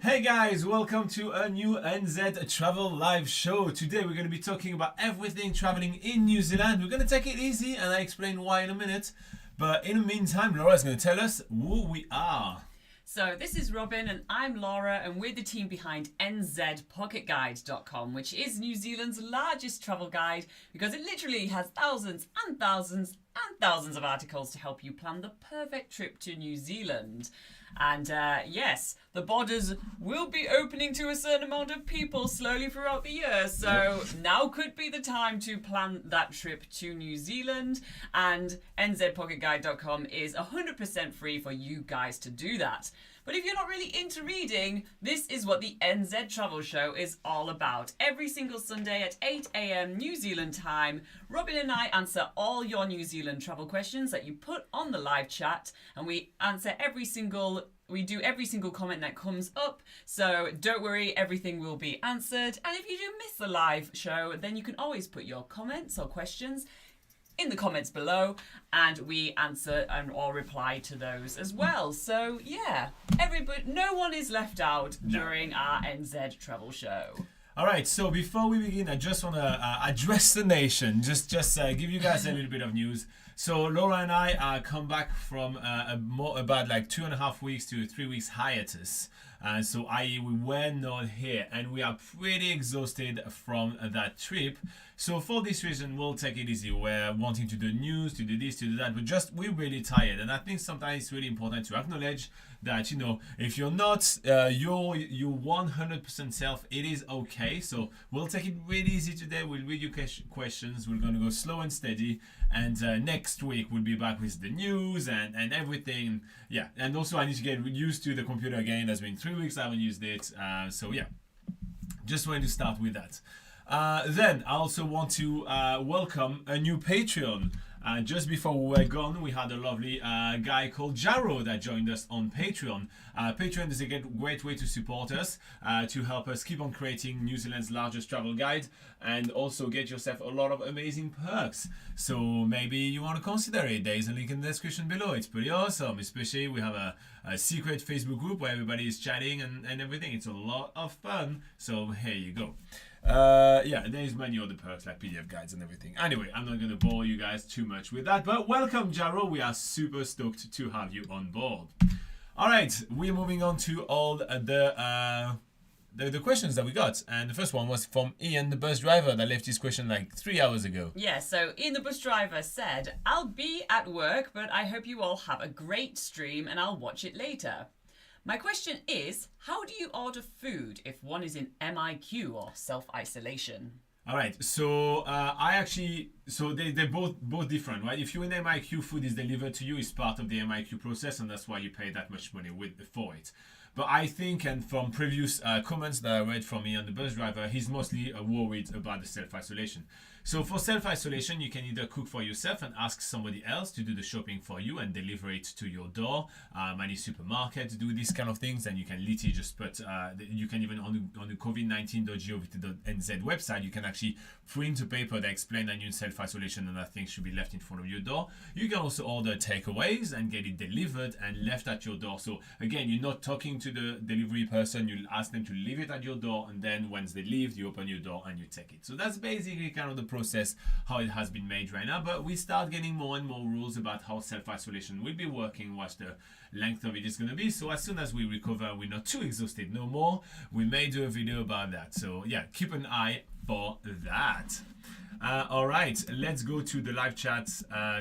Hey guys, welcome to a new NZ Travel live show. Today we're going to be talking about everything traveling in New Zealand. We're going to take it easy and I'll explain why in a minute. But in the meantime, Laura's going to tell us who we are. So this is Robin and I'm Laura and we're the team behind NZPocketGuide.com, which is New Zealand's largest travel guide because it literally has thousands and thousands and thousands of articles to help you plan the perfect trip to New Zealand. And yes, the borders will be opening to a certain amount of people slowly throughout the year. So now could be the time to plan that trip to New Zealand. And NZPocketGuide.com is 100% free for you guys to do that. But if you're not really into reading, this is what the NZ Travel Show is all about. Every single Sunday at 8 a.m. New Zealand time, Robin and I answer all your New Zealand travel questions that you put on the live chat, and we answer every single comment that comes up. So don't worry, everything will be answered. And if you do miss the live show, then you can always put your comments or questions in the comments below and we answer and or reply to those as well. So yeah, no one is left out during our NZ travel show. All right, so before we begin, I just want to address the nation, just give you guys a little bit of news. So Laura and I come back from about like 2.5 weeks to 3 weeks hiatus. So i.e. we were not here and we are pretty exhausted from that trip. So for this reason, we'll take it easy. We're wanting to do news, to do this, to do that, but we're really tired. And I think sometimes it's really important to acknowledge that, you know, if you're not your 100% self, it is okay. So we'll take it really easy today. We'll read your questions. We're going to go slow and steady. And next week, we'll be back with the news and everything. Yeah, and also I need to get used to the computer again. It's been 3 weeks I haven't used it. So yeah, just wanted to start with that. Then I also want to welcome a new Patreon. Just before we were gone, we had a lovely guy called Jaro that joined us on Patreon. Patreon is a great way to support us, to help us keep on creating New Zealand's largest travel guide and also get yourself a lot of amazing perks. So maybe you want to consider it. There is a link in the description below. It's pretty awesome, especially we have a secret Facebook group where everybody is chatting and everything. It's a lot of fun. So here you go. Yeah, there's many other perks like PDF guides and everything. Anyway, I'm not going to bore you guys too much with that, but welcome Jaro. We are super stoked to have you on board. All right, we're moving on to all the questions that we got. And the first one was from Ian, the bus driver, that left his question like 3 hours ago. Yeah, so Ian, the bus driver, said, I'll be at work, but I hope you all have a great stream and I'll watch it later. My question is, how do you order food if one is in MIQ or self-isolation? All right, so they're both different, right? If you're in MIQ, food is delivered to you, it's part of the MIQ process, and that's why you pay that much money for it. But I think, and from previous comments that I read from Ian, the bus driver, he's mostly worried about the self-isolation. So for self-isolation, you can either cook for yourself and ask somebody else to do the shopping for you and deliver it to your door. Many supermarkets do these kind of things, and you can literally just put, you can even on the covid19.gov.nz website, you can actually print a paper that explains that you're in self-isolation and that things should be left in front of your door. You can also order takeaways and get it delivered and left at your door. So again, you're not talking to the delivery person, you'll ask them to leave it at your door, and then once they leave, you open your door and you take it. So that's basically kind of the process how it has been made right now, but we start getting more and more rules about how self-isolation will be working, what the length of it is going to be. So as soon as we recover, we're not too exhausted no more, we may do a video about that. So yeah, keep an eye for that. All right, let's go to the live chat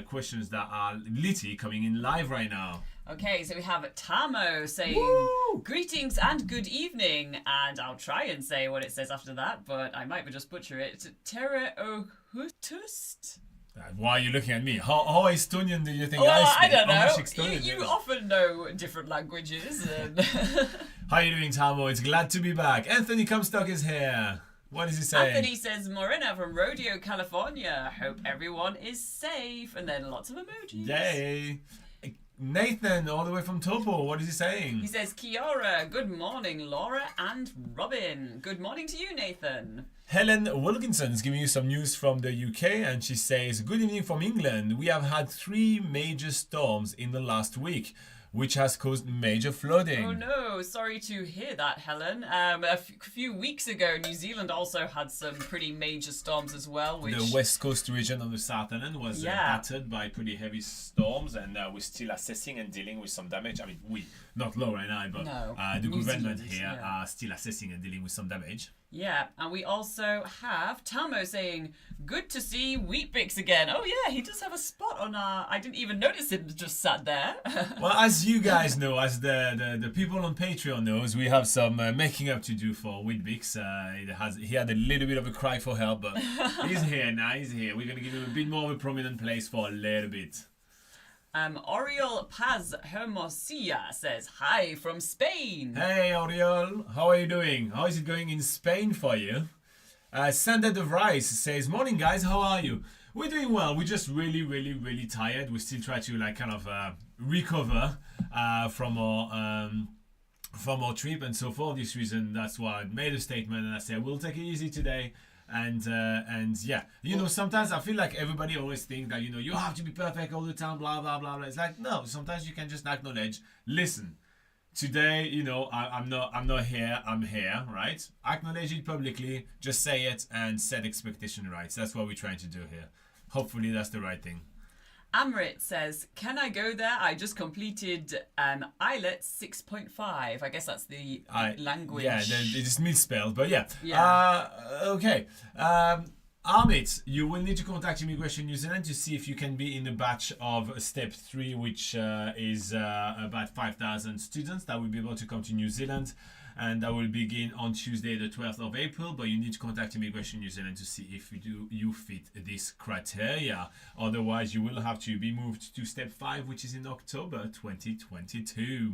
questions that are literally coming in live right now. Okay, so we have Tamo saying, Woo! Greetings and good evening. And I'll try and say what it says after that, but I might just butcher it. Terra Ohutust? Why are you looking at me? How Estonian do you think I don't know. You often know different languages. And How are you doing, Tamo? It's glad to be back. Anthony Comstock is here. What is he saying? Anthony says, Morena from Rodeo, California. Hope everyone is safe. And then lots of emojis. Yay. Nathan, all the way from Topo, what is he saying? He says, Kia ora, good morning, Laura and Robin. Good morning to you, Nathan. Helen Wilkinson is giving you some news from the UK, and she says, good evening from England. We have had 3 major storms in the last week. which has caused major flooding. Oh no, sorry to hear that, Helen. A few weeks ago, New Zealand also had some pretty major storms as well. Which... The west coast region of the South Island was battered by pretty heavy storms, and we're still assessing and dealing with some damage. I mean, we, not Laura and I, but the New government Zealand, here are still assessing and dealing with some damage. Yeah, and we also have Tamo saying, good to see Weet-Bix again. Oh yeah, he does have a spot on our... I didn't even notice him just sat there. Well, as you guys know, as the people on Patreon knows, we have some making up to do for Weet-Bix. He had a little bit of a cry for help, but he's here now, he's here. We're going to give him a bit more of a prominent place for a little bit. Oriol Paz Hermosilla says, hi from Spain. Hey, Oriol. How are you doing? How is it going in Spain for you? Sander de Vries says, morning, guys. How are you? We're doing well. We're just really tired. We still try to like kind of recover from our trip. And so for this reason, that's why I made a statement and I said, we'll take it easy today. And yeah, you know, sometimes I feel like everybody always thinks that, you know, you have to be perfect all the time, blah blah blah blah. It's like, no, sometimes you can just acknowledge, listen, today, you know, I'm not here, I'm here, right? Acknowledge it publicly, just say it and set expectation right. That's what we're trying to do here. Hopefully that's the right thing. Amrit says, can I go there? I just completed IELTS 6.5. I guess that's the language. Yeah, it's misspelled, but yeah. Okay. Amit, you will need to contact Immigration New Zealand to see if you can be in the batch of Step 3, which is about 5,000 students that will be able to come to New Zealand. And that will begin on Tuesday, the 12th of April. But you need to contact Immigration New Zealand to see if you fit this criteria. Otherwise, you will have to be moved to Step 5, which is in October 2022.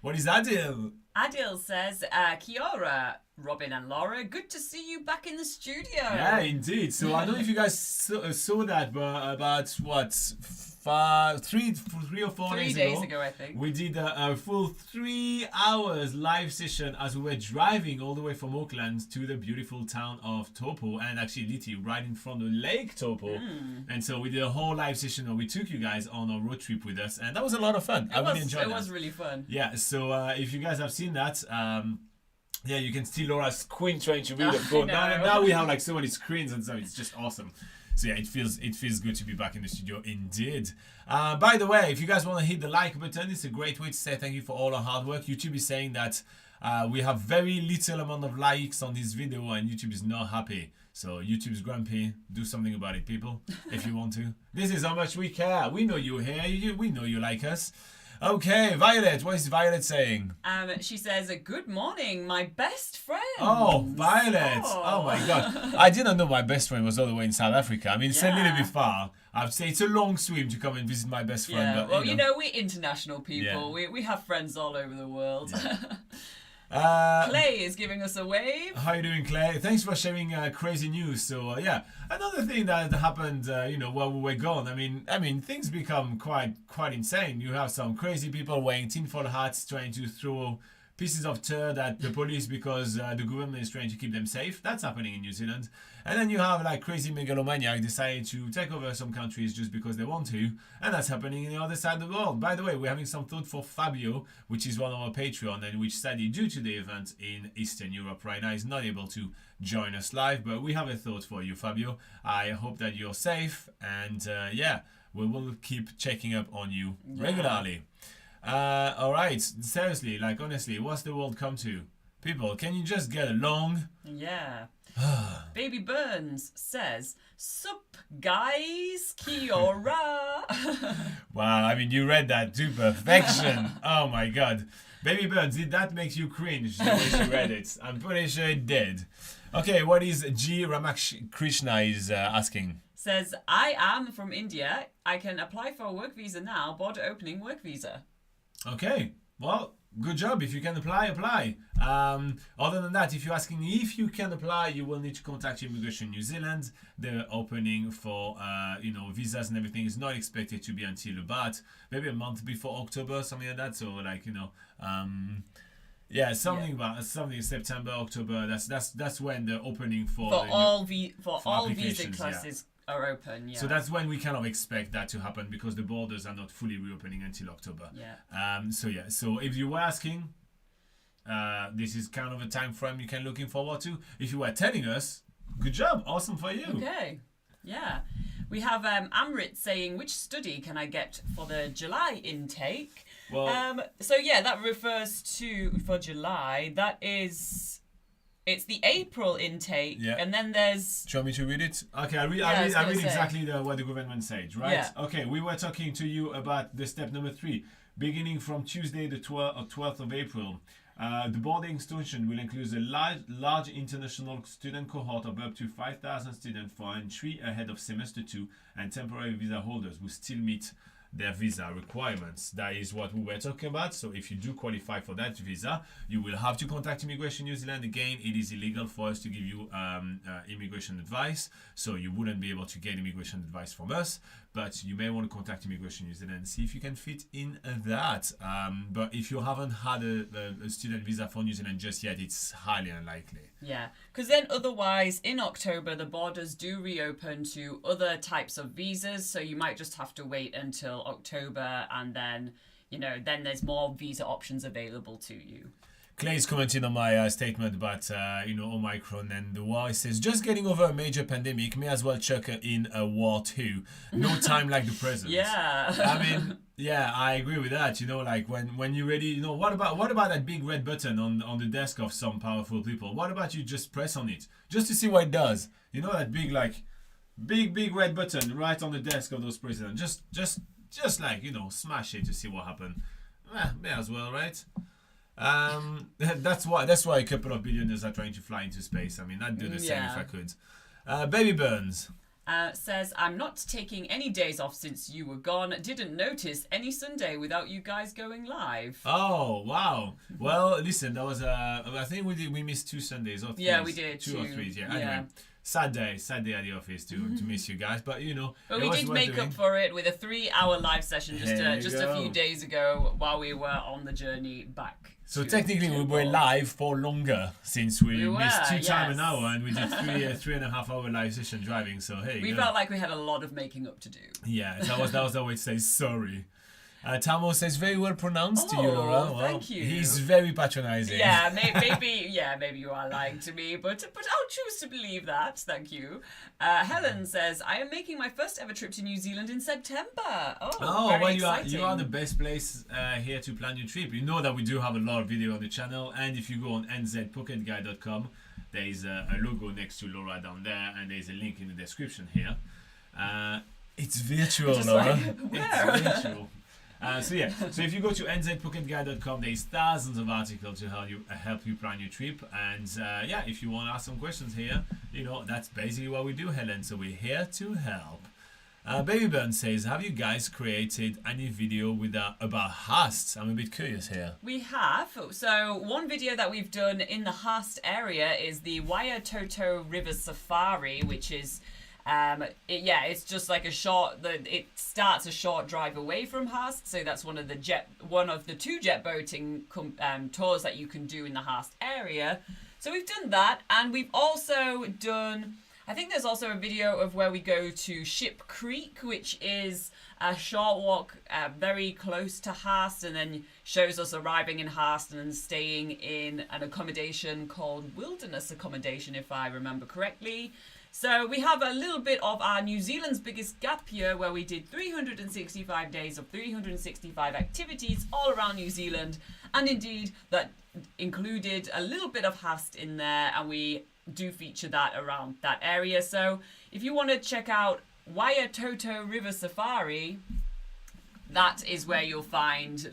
What is Adil? Adil says, Kia ora, Robin and Laura. Good to see you back in the studio. Yeah, indeed. So I don't know if you guys saw that, but about what, 3 or 4 days ago, I think. We did a full 3 hours live session as we were driving all the way from Auckland to the beautiful town of Taupo, and actually literally right in front of Lake Taupo. And so we did a whole live session where we took you guys on a road trip with us, and that was a lot of fun. I really enjoyed it. It was really fun. Yeah, so if you guys have seen that, yeah, you can see Laura's screen trying to read the phone. Now we have like so many screens and so it's just awesome. So yeah, it feels good to be back in the studio indeed. By the way, if you guys want to hit the like button, it's a great way to say thank you for all our hard work. YouTube is saying that we have very little amount of likes on this video and YouTube is not happy. So YouTube's grumpy. Do something about it, people, if you want to. This is how much we care. We know you're here. We know you like us. Okay, Violet, what is Violet saying? She says, good morning, my best friend. Oh, Violet. Oh my God. I didn't know my best friend was all the way in South Africa. I mean, it's a little bit far. I'd say it's a long swim to come and visit my best friend. Yeah, but, well, you know, we're international people. Yeah. We have friends all over the world. Yeah. Clay is giving us a wave. How you doing, Clay? Thanks for sharing crazy news. So yeah, another thing that happened, you know, while we were gone. I mean, things become quite insane. You have some crazy people wearing tinfoil hats trying to throw pieces of turd at the police because the government is trying to keep them safe. That's happening in New Zealand. And then you have like crazy megalomaniac deciding to take over some countries just because they want to. And that's happening in the other side of the world. By the way, we're having some thought for Fabio, which is one of our Patreon and which sadly due to the event in Eastern Europe right now is not able to join us live. But we have a thought for you, Fabio. I hope that you're safe. And yeah, we will keep checking up on you regularly. All right, seriously, like honestly, what's the world come to? People, can you just get along? Yeah. Baby Burns says, sup guys, kia ora. Wow, I mean, you read that to perfection. Oh my God. Baby Burns, did that make you cringe the way she read it? I'm pretty sure it did. Okay, what is G. Ramakrishna is asking? Says, I am from India. I can apply for a work visa now, border opening work visa. Okay, well, good job. If you can apply. Other than that, if you're asking if you can apply, you will need to contact Immigration New Zealand. The opening for you know, visas and everything is not expected to be until about maybe a month before October, something like that. So like, you know, yeah, something September, October. That's when the opening for all visa classes are open. Yeah. So that's when we kind of expect that to happen because the borders are not fully reopening until October. Yeah. So if you were asking, this is kind of a time frame you can looking forward to. If you were telling us, good job, awesome for you. Okay. Yeah. We have Amrit saying, which study can I get for the July intake? Well, so yeah, that refers to, for July, it's the April intake, and then there's... Do you want me to read it? Okay, I read exactly what the government said, right? Yeah. Okay, we were talking to you about the step number 3. Beginning from Tuesday the 12th of April, the boarding station will include a large international student cohort of up to 5,000 students for entry ahead of semester 2 and temporary visa holders who still meet their visa requirements. That is what we were talking about. So if you do qualify for that visa, you will have to contact Immigration New Zealand. Again, it is illegal for us to give you immigration advice, so you wouldn't be able to get immigration advice from us, but you may want to contact Immigration New Zealand and see if you can fit in that. But if you haven't had a student visa for New Zealand just yet, it's highly unlikely. Yeah, because then otherwise in October the borders do reopen to other types of visas, so you might just have to wait until October, and then then there's more visa options available to you. Clay's commenting on my statement about Omicron and the war. He says, just getting over a major pandemic, may as well chuck in a war too. No time like the present. Yeah. I mean, yeah, I agree with that. Like when you're ready, what about that big red button on the desk of some powerful people? What about you just press on it just to see what it does? That big red button right on the desk of those presidents. Just smash it to see what happens. May as well, right? That's why a couple of billionaires are trying to fly into space. I mean, I'd do the same if I could. Baby Burns says, I'm not taking any days off since you were gone. Didn't notice any Sunday without you guys going live. Oh, wow. Well, listen, that was I think we missed 2 Sundays or 3. Yeah, we did. 2 or 3, yeah. Anyway, sad day at the office to miss you guys, but But we did make up for it with a 3-hour live session just a few days ago while we were on the journey back. So technically we were live for longer since we missed 2 times an hour, and we did 3.5 hour live session driving. So hey, we felt like we had a lot of making up to do. Yeah, that was the way to say sorry. Tamo says very well pronounced to you, Laura. Well, thank you. He's very patronizing. Yeah, maybe you are lying to me, but I'll choose to believe that. Thank you. Helen says, I am making my first ever trip to New Zealand in September. Very exciting. You are the best place here to plan your trip. You know that we do have a lot of video on the channel, and if you go on nzpocketguide.com, there is a logo next to Laura down there, and there is a link in the description here. It's virtual, Laura. It's virtual. So if you go to nzpocketguide.com, there's thousands of articles to help you plan your trip, and if you want to ask some questions here, that's basically what we do, Helen. So we're here to help. Baby Burn says, have you guys created any video about Haast? I'm a bit curious here. We have. So one video that we've done in the Haast area is the Waitoto River Safari, which is it's just like it starts a short drive away from Haast, so that's one of the 2 jet boating tours that you can do in the Haast area. So we've done that, and we've also done, I think there's also a video of where we go to Ship Creek, which is a short walk very close to Haast, and then shows us arriving in Haast and staying in an accommodation called Wilderness Accommodation, if I remember correctly. So we have a little bit of our New Zealand's biggest gap year, where we did 365 days of 365 activities all around New Zealand, and indeed that included a little bit of Haast in there, and we do feature that around that area. So if you want to check out Waitoto River Safari, that is where you'll find,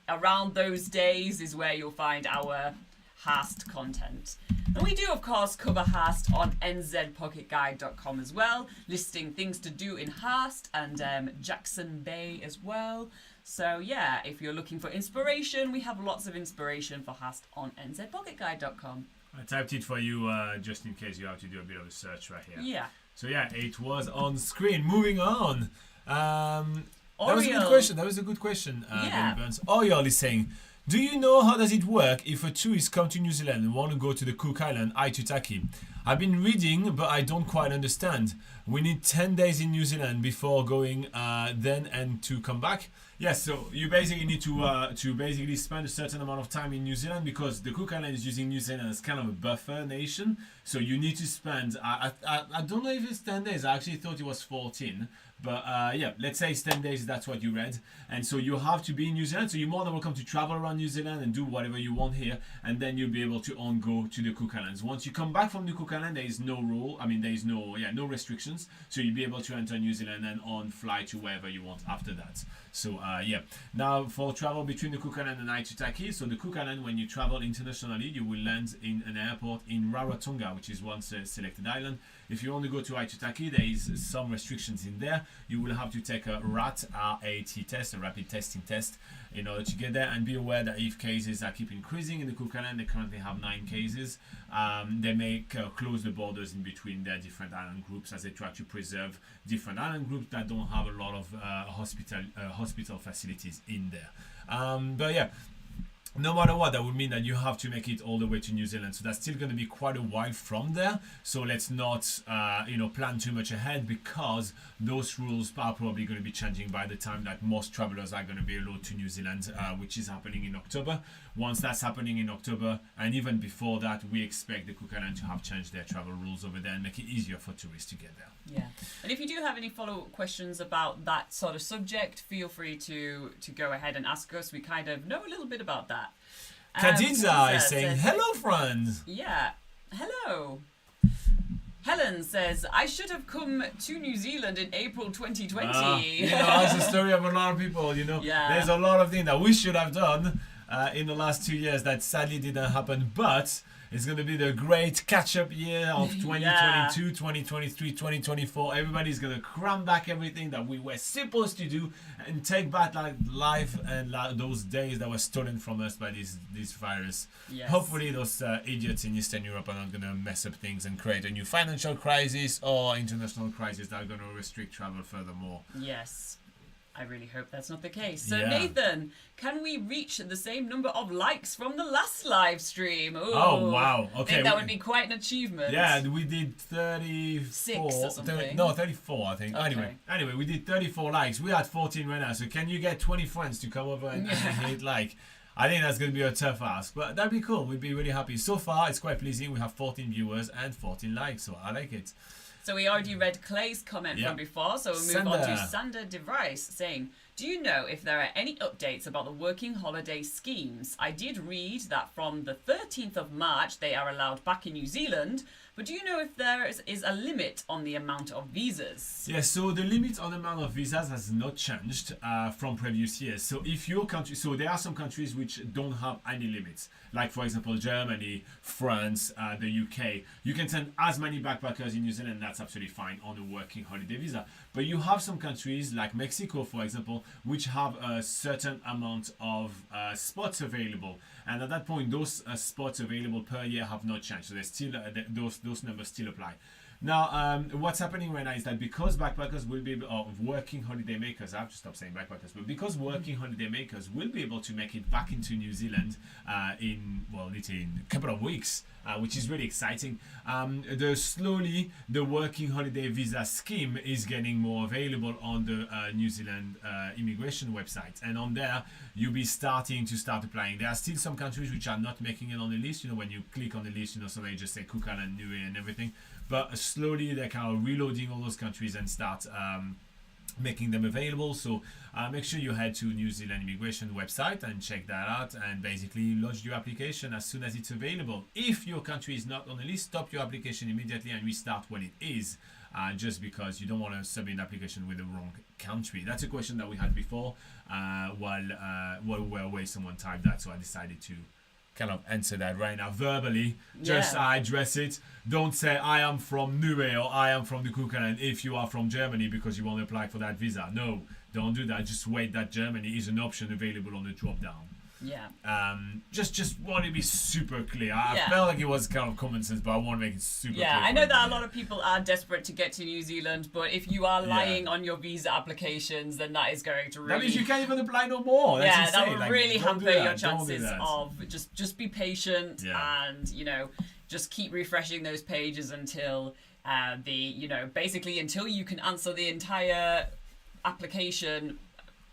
around those days is where you'll find our Haast content. And we do, of course, cover Haast on nzpocketguide.com as well, listing things to do in Haast and Jackson Bay as well. So yeah, if you're looking for inspiration, we have lots of inspiration for Haast on nzpocketguide.com. I typed it for you just in case you have to do a bit of a search right here. Yeah. So yeah, it was on screen. Moving on. That was a good question. Baby Burns. Oriol is saying, do you know how does it work if a tourist comes to New Zealand and want to go to the Cook Island, Aitutaki? I've been reading, but I don't quite understand. We need 10 days in New Zealand before going then and to come back. Yes, so you basically need to basically spend a certain amount of time in New Zealand because the Cook Islands is using New Zealand as kind of a buffer nation. So you need to spend, I don't know if it's 10 days. I actually thought it was 14. But yeah, let's say it's 10 days, that's what you read. And so you have to be in New Zealand. So you're more than welcome to travel around New Zealand and do whatever you want here. And then you'll be able to go to the Cook Islands. Once you come back from the Cook Islands, there is no rule. I mean, there is no restrictions. So you'll be able to enter New Zealand and fly to wherever you want after that. So yeah, now for travel between the Cook Island and Aitutaki. So the Cook Island, when you travel internationally, you will land in an airport in Rarotonga, which is one selected island. If you want to go to Aitutaki, there is some restrictions in there. You will have to take a RAT test, a rapid testing test, in order to get there. And be aware that if cases are keep increasing in the Cook Island, they currently have 9 cases. They may close the borders in between their different island groups as they try to preserve different island groups that don't have a lot of hospital facilities in there. But yeah. No matter what, that would mean that you have to make it all the way to New Zealand. So that's still going to be quite a while from there. So let's not, plan too much ahead because those rules are probably going to be changing by the time that most travelers are going to be allowed to New Zealand, which is happening in October. Once that's happening in October, and even before that, we expect the Cook Islands to have changed their travel rules over there and make it easier for tourists to get there. Yeah. And if you do have any follow-up questions about that sort of subject, feel free to go ahead and ask us. We kind of know a little bit about that. Khadija is saying, hello, friends. Yeah. Hello. Helen says, I should have come to New Zealand in April 2020. That's the story of a lot of people, Yeah. There's a lot of things that we should have done in the last 2 years that sadly didn't happen, but it's going to be the great catch-up year of 2022, 2023, 2024. Everybody's going to cram back everything that we were supposed to do and take back life and those days that were stolen from us by this virus. Yes. Hopefully those idiots in Eastern Europe are not going to mess up things and create a new financial crisis or international crisis that are going to restrict travel furthermore. Yes. I really hope that's not the case. So Yeah. Nathan, can we reach the same number of likes from the last live stream? Ooh, Oh, wow. I Okay. think that would be quite an achievement. Yeah, we did 34. 6 or something. No, 34, I think. Okay. Anyway, we did 34 likes. We had 14 right now. So can you get 20 friends to come over and hit like? I think that's going to be a tough ask, but that'd be cool. We'd be really happy. So far, it's quite pleasing. We have 14 viewers and 14 likes, so I like it. So we already read Clay's comment from before, so we'll move on to Sander DeVries saying, do you know if there are any updates about the working holiday schemes? I did read that from the 13th of March they are allowed back in New Zealand, but do you know if there is a limit on the amount of visas? Yeah, so the limit on the amount of visas has not changed from previous years. So if your country, so there are some countries which don't have any limits, like for example Germany, France, the UK. You can send as many backpackers in New Zealand, that's absolutely fine on a working holiday visa. But you have some countries like Mexico, for example, which have a certain amount of spots available. And at that point, those spots available per year have not changed. So there's still those numbers still apply. Now, what's happening right now is that because backpackers will be able, or working holiday makers, I have to stop saying backpackers, but because working holiday makers will be able to make it back into New Zealand in a couple of weeks, which is really exciting. Slowly, the working holiday visa scheme is getting more available on the New Zealand immigration website, and on there you'll be starting to applying. There are still some countries which are not making it on the list. When you click on the list, so they just say Cook Island, Niue, and everything. But slowly they're kind of reloading all those countries and start making them available. So make sure you head to New Zealand immigration website and check that out and basically lodge your application as soon as it's available. If your country is not on the list, stop your application immediately and restart when it is, just because you don't want to submit an application with the wrong country. That's a question that we had before while we were away. Someone typed that, so I decided to kind of answer that right now verbally. Just address it. Don't say I am from Niue or I am from the Cook Island if you are from Germany because you want to apply for that visa. No, don't do that. Just wait that Germany is an option available on the drop down. Yeah. Just want to be super clear. I felt like it was kind of common sense, but I want to make it super clear. Yeah, I know that a lot of people are desperate to get to New Zealand, but if you are lying on your visa applications, then that is going to really... That means you can't even apply no more. That's insane. That will really hamper your chances of just be patient and, just keep refreshing those pages until basically until you can answer the entire application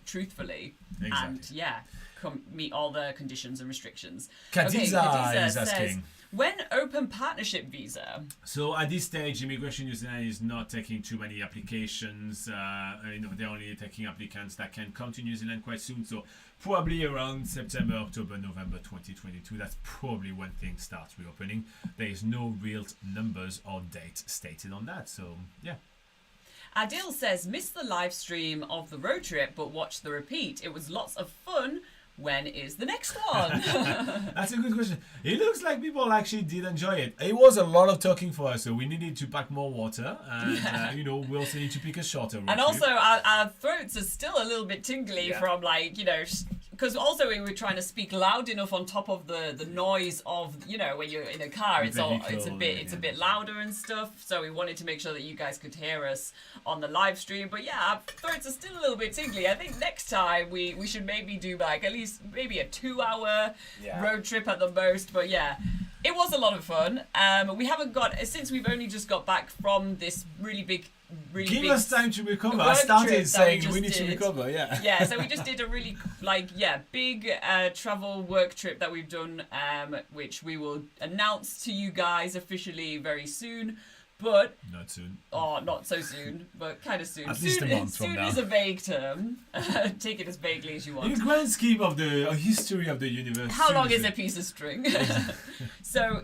truthfully. Exactly. And meet all the conditions and restrictions. Khadija is says, asking. when open partnership visa? So at this stage, Immigration New Zealand is not taking too many applications. They're only taking applicants that can come to New Zealand quite soon. So probably around September, October, November 2022. That's probably when things start reopening. There is no real numbers or date stated on that. So yeah. Adil says, missed the live stream of the road trip, but watched the repeat. It was lots of fun. When is the next one? That's a good question. It looks like people actually did enjoy it. It was a lot of talking for us, so we needed to pack more water, and we also need to pick a shorter road and trip. also our throats are still a little bit tingly from because also we were trying to speak loud enough on top of the noise of when you're in a car, it's a bit louder and stuff. So we wanted to make sure that you guys could hear us on the live stream. But yeah, our throats are still a little bit tingly. I think next time we should maybe do at least maybe a 2-hour road trip at the most. But yeah, it was a lot of fun. We haven't since we've only just got back from this really big. Give us time to recover. I started saying we need to recover, Yeah, so we just did a really, big travel work trip that we've done, which we will announce to you guys officially very soon. But not soon. Oh, not so soon, but kind of soon. At least a month from now. Soon is a vague term. Take it as vaguely as you want. In the grand scheme of the history of the universe. How long is a piece of string? So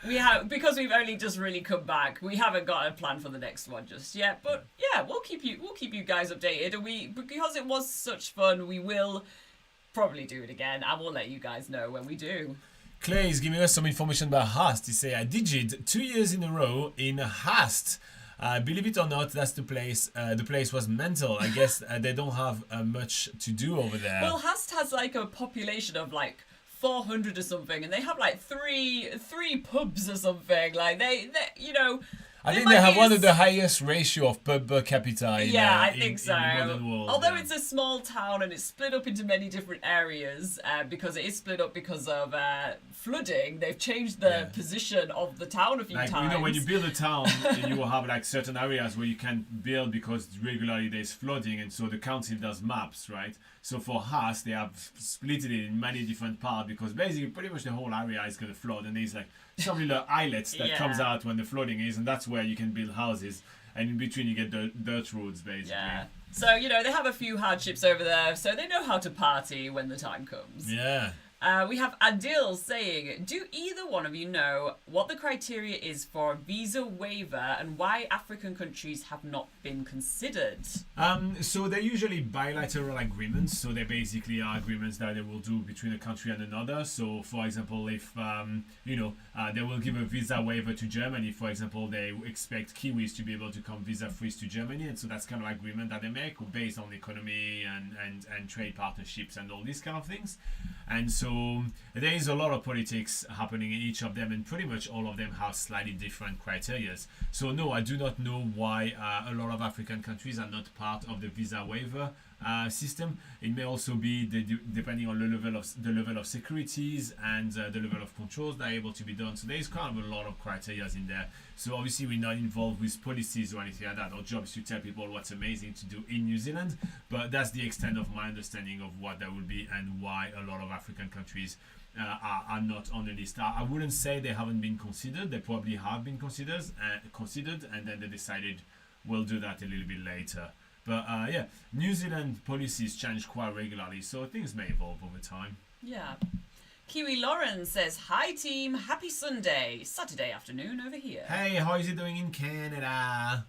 we have, because we've only just really come back. We haven't got a plan for the next one just yet, but yeah, we'll keep you guys updated. And because it was such fun, we will probably do it again. I will let you guys know when we do. Clay is giving us some information about Haast. He say I did it 2 years in a row in Haast. Believe it or not, that's the place. The place was mental. I guess they don't have much to do over there. Well, Haast has like a population of 400 or something, and they have three pubs or something. I think they have one of the highest ratio of pub per capita in, I think so. in the modern world. Although it's a small town and it's split up into many different areas, because it is split up because of flooding. They've changed the position of the town a few times. When you build a town, you will have certain areas where you can't build because regularly there's flooding, and so the council does maps, right? So for Haas, they have split it in many different parts because basically pretty much the whole area is going to flood, and there's some little islets that comes out when the flooding is, and that's where you can build houses, and in between you get the dirt roads basically. Yeah. So they have a few hardships over there, so they know how to party when the time comes. Yeah. We have Adil saying, do either one of you know what the criteria is for a visa waiver and why African countries have not been considered? So they're usually bilateral agreements. So they basically are agreements that they will do between a country and another. So, for example, if, they will give a visa waiver to Germany, for example, they expect Kiwis to be able to come visa-free to Germany. And so that's kind of agreement that they make based on economy and trade partnerships and all these kind of things. And so there is a lot of politics happening in each of them, and pretty much all of them have slightly different criteria. So no, I do not know why a lot of African countries are not part of the visa waiver system. It may also be depending on the level of securities and the level of controls that are able to be done. So there is kind of a lot of criteria in there. So obviously we're not involved with policies or anything like that. Our job is to tell people what's amazing to do in New Zealand, but that's the extent of my understanding of what that will be and why a lot of African countries are not on the list. I wouldn't say they haven't been considered. They probably have been considered, and then they decided we'll do that a little bit later. But New Zealand policies change quite regularly, so things may evolve over time. Yeah. Kiwi Lauren says, hi team, happy Saturday afternoon over here. Hey, how is it doing in Canada?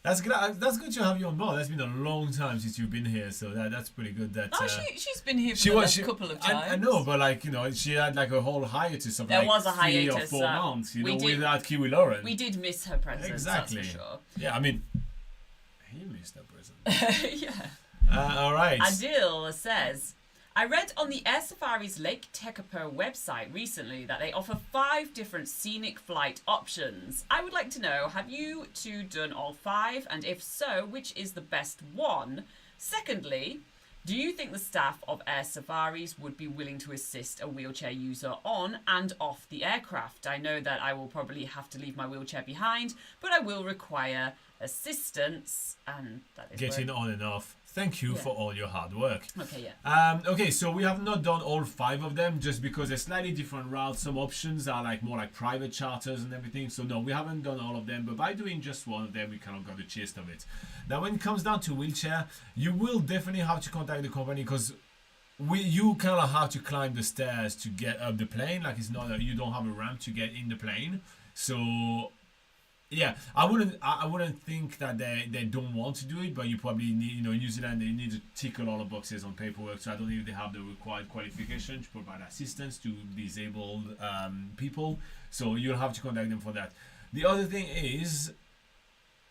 That's good to have you on board. That's been a long time since you've been here, so that's pretty good. She's been here for a couple of times. I know, but she had a whole hiatus of there was a 3 or hiatus, 4 months, without Kiwi Lauren. We did miss her presence, exactly. that's for sure. Yeah, I mean, he missed her presence. Yeah. All right. Adil says, I read on the Air Safari's Lake Tekapo website recently that they offer 5 different scenic flight options. I would like to know, have you two done all 5? And if so, which is the best one? Secondly, Do you think the staff of Air Safaris would be willing to assist a wheelchair user on and off the aircraft? I know that I will probably have to leave my wheelchair behind, but I will require assistance. And that is Getting on and off. Thank you for all your hard work. Okay, yeah. Okay, so we have not done all 5 of them just because they're slightly different routes. Some options are like more like private charters and everything. So no, we haven't done all of them. But by doing just one of them, we kind of got the gist of it. Now, when it comes down to wheelchair, you will definitely have to contact the company because you kind of have to climb the stairs to get up the plane. Like it's not you don't have a ramp to get in the plane. So yeah, I wouldn't think that they don't want to do it, but you probably need, in New Zealand they need to tick a lot of boxes on paperwork. So I don't think they have the required qualification to provide assistance to disabled people. So you'll have to contact them for that. The other thing is,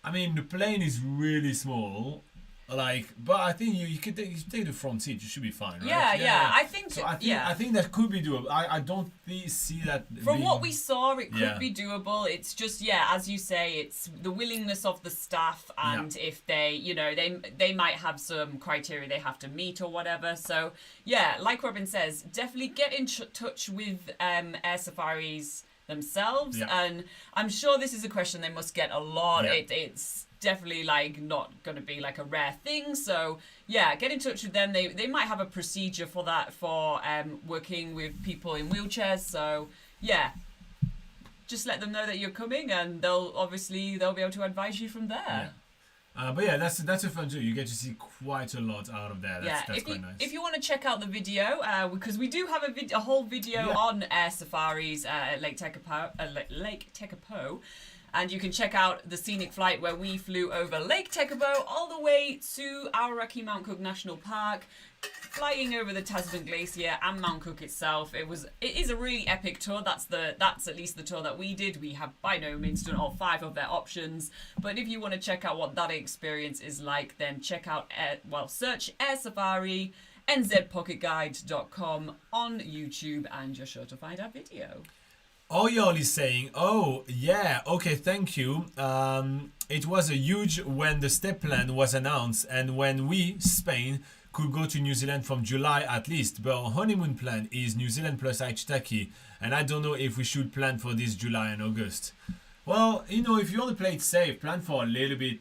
I mean, the plane is really small. But I think you could take the front seat. You should be fine, right? Yeah. I think. So I think that could be doable. I don't see that. From what we saw, it could be doable. It's just as you say, it's the willingness of the staff, and if they, they might have some criteria they have to meet or whatever. So like Robin says, definitely get in touch with Air Safaris themselves, and I'm sure this is a question they must get a lot. It's definitely not going to be like a rare thing, so get in touch with them. They might have a procedure for that, for working with people in wheelchairs, so just let them know that you're coming, and they'll be able to advise you from there. But that's a fun too. You get to see quite a lot out of there. That's quite nice. If you want to check out the video, because we do have a whole video on Air Safaris at Lake Tekapo. And you can check out the Scenic flight where we flew over Lake Tekapo all the way to Aoraki Mount Cook National Park, flying over the Tasman Glacier and Mount Cook itself. It is a really epic tour. That's at least the tour that we did. We have by no means done all 5 of their options, but if you want to check out what that experience is like, then check out search Air Safari NZPocketGuide.com on YouTube, and you're sure to find our video. Oyol is saying, okay, thank you. It was a huge when the step plan was announced, and when we, Spain, could go to New Zealand from July at least, but our honeymoon plan is New Zealand plus Aitutaki, and I don't know if we should plan for this July and August. Well, if you want to play it safe, plan for a little bit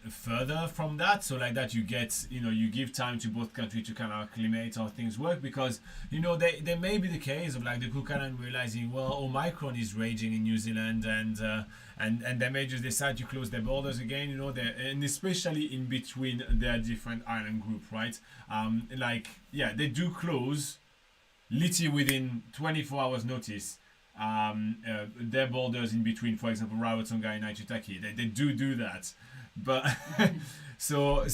further from that, so like that you get, you give time to both countries to kind of acclimate how things work, because, there may be the case of like the Cook Island realizing, well, Omicron is raging in New Zealand, and they may just decide to close their borders again, and especially in between their different island group, right? They do close literally within 24 hours notice. Their borders in between, for example, Rarotonga and Aitutaki. They do that, but so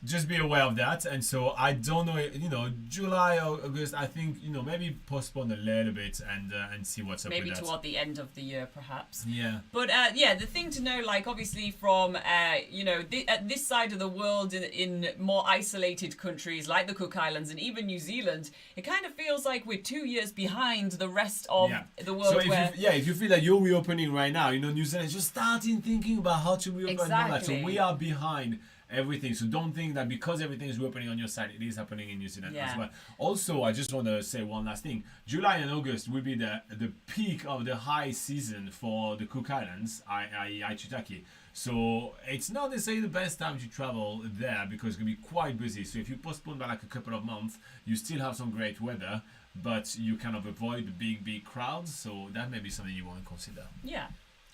just be aware of that. And so I don't know, July or August, I think, maybe postpone a little bit and see what's up with that. Maybe toward the end of the year, perhaps. Yeah. But the thing to know, obviously from at this side of the world, in more isolated countries like the Cook Islands and even New Zealand, it kind of feels like we're 2 years behind the rest of the world. So if you feel like you're reopening right now, New Zealand is just starting thinking about how to reopen and all that. So we are behind everything. So don't think that because everything is reopening on your side, it is happening in New Zealand as well. Also, I just want to say one last thing. July and August will be the peak of the high season for the Cook Islands, i.e. Aitutaki. So it's not necessarily the best time to travel there because it's going to be quite busy. So if you postpone by like a couple of months, you still have some great weather, but you kind of avoid the big crowds. So that may be something you want to consider. Yeah,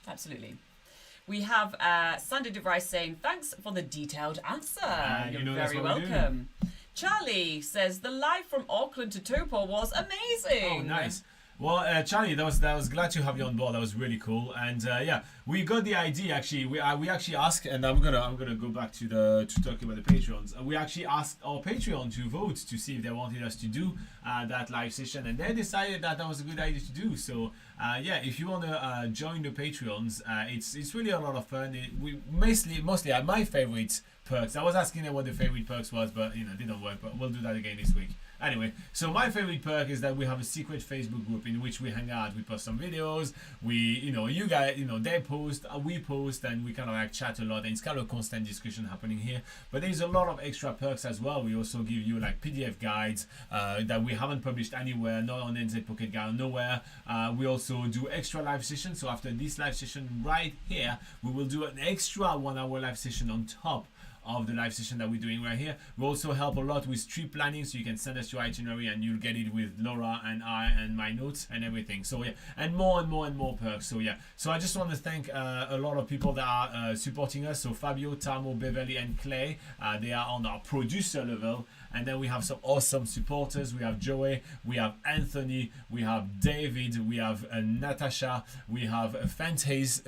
absolutely. We have Sander DeVries saying, thanks for the detailed answer. You're very welcome. Charlie says, the live from Auckland to Taupo was amazing. Oh, nice. Well, Charlie, that was glad to have you on board. That was really cool, and we got the idea. Actually, we actually asked, and I'm gonna go back to talking about the Patreons. We actually asked our Patreon to vote to see if they wanted us to do that live session, and they decided that was a good idea to do. So if you want to join the Patreons, it's really a lot of fun. We mostly my favorite perks. I was asking them what the favorite perks was, but it didn't work. But we'll do that again this week. Anyway, so my favorite perk is that we have a secret Facebook group in which we hang out. We post some videos. You guys, they post, we post, and we kind of like chat a lot. And it's kind of a constant discussion happening here. But there's a lot of extra perks as well. We also give you like PDF guides that we haven't published anywhere, not on NZ Pocket Guide, nowhere. We also do extra live sessions. So after this live session right here, we will do an extra 1 hour live session on top of the live session that we're doing right here. We also help a lot with trip planning, so you can send us your itinerary and you'll get it with Laura and I and my notes and everything. So yeah, and more and more and more perks. So yeah, so I just want to thank a lot of people that are supporting us. So Fabio, Tamo, Beverly and Clay, they are on our producer level. And then we have some awesome supporters. We have Joey, we have Anthony, we have David, we have Natasha, we have a Fantast.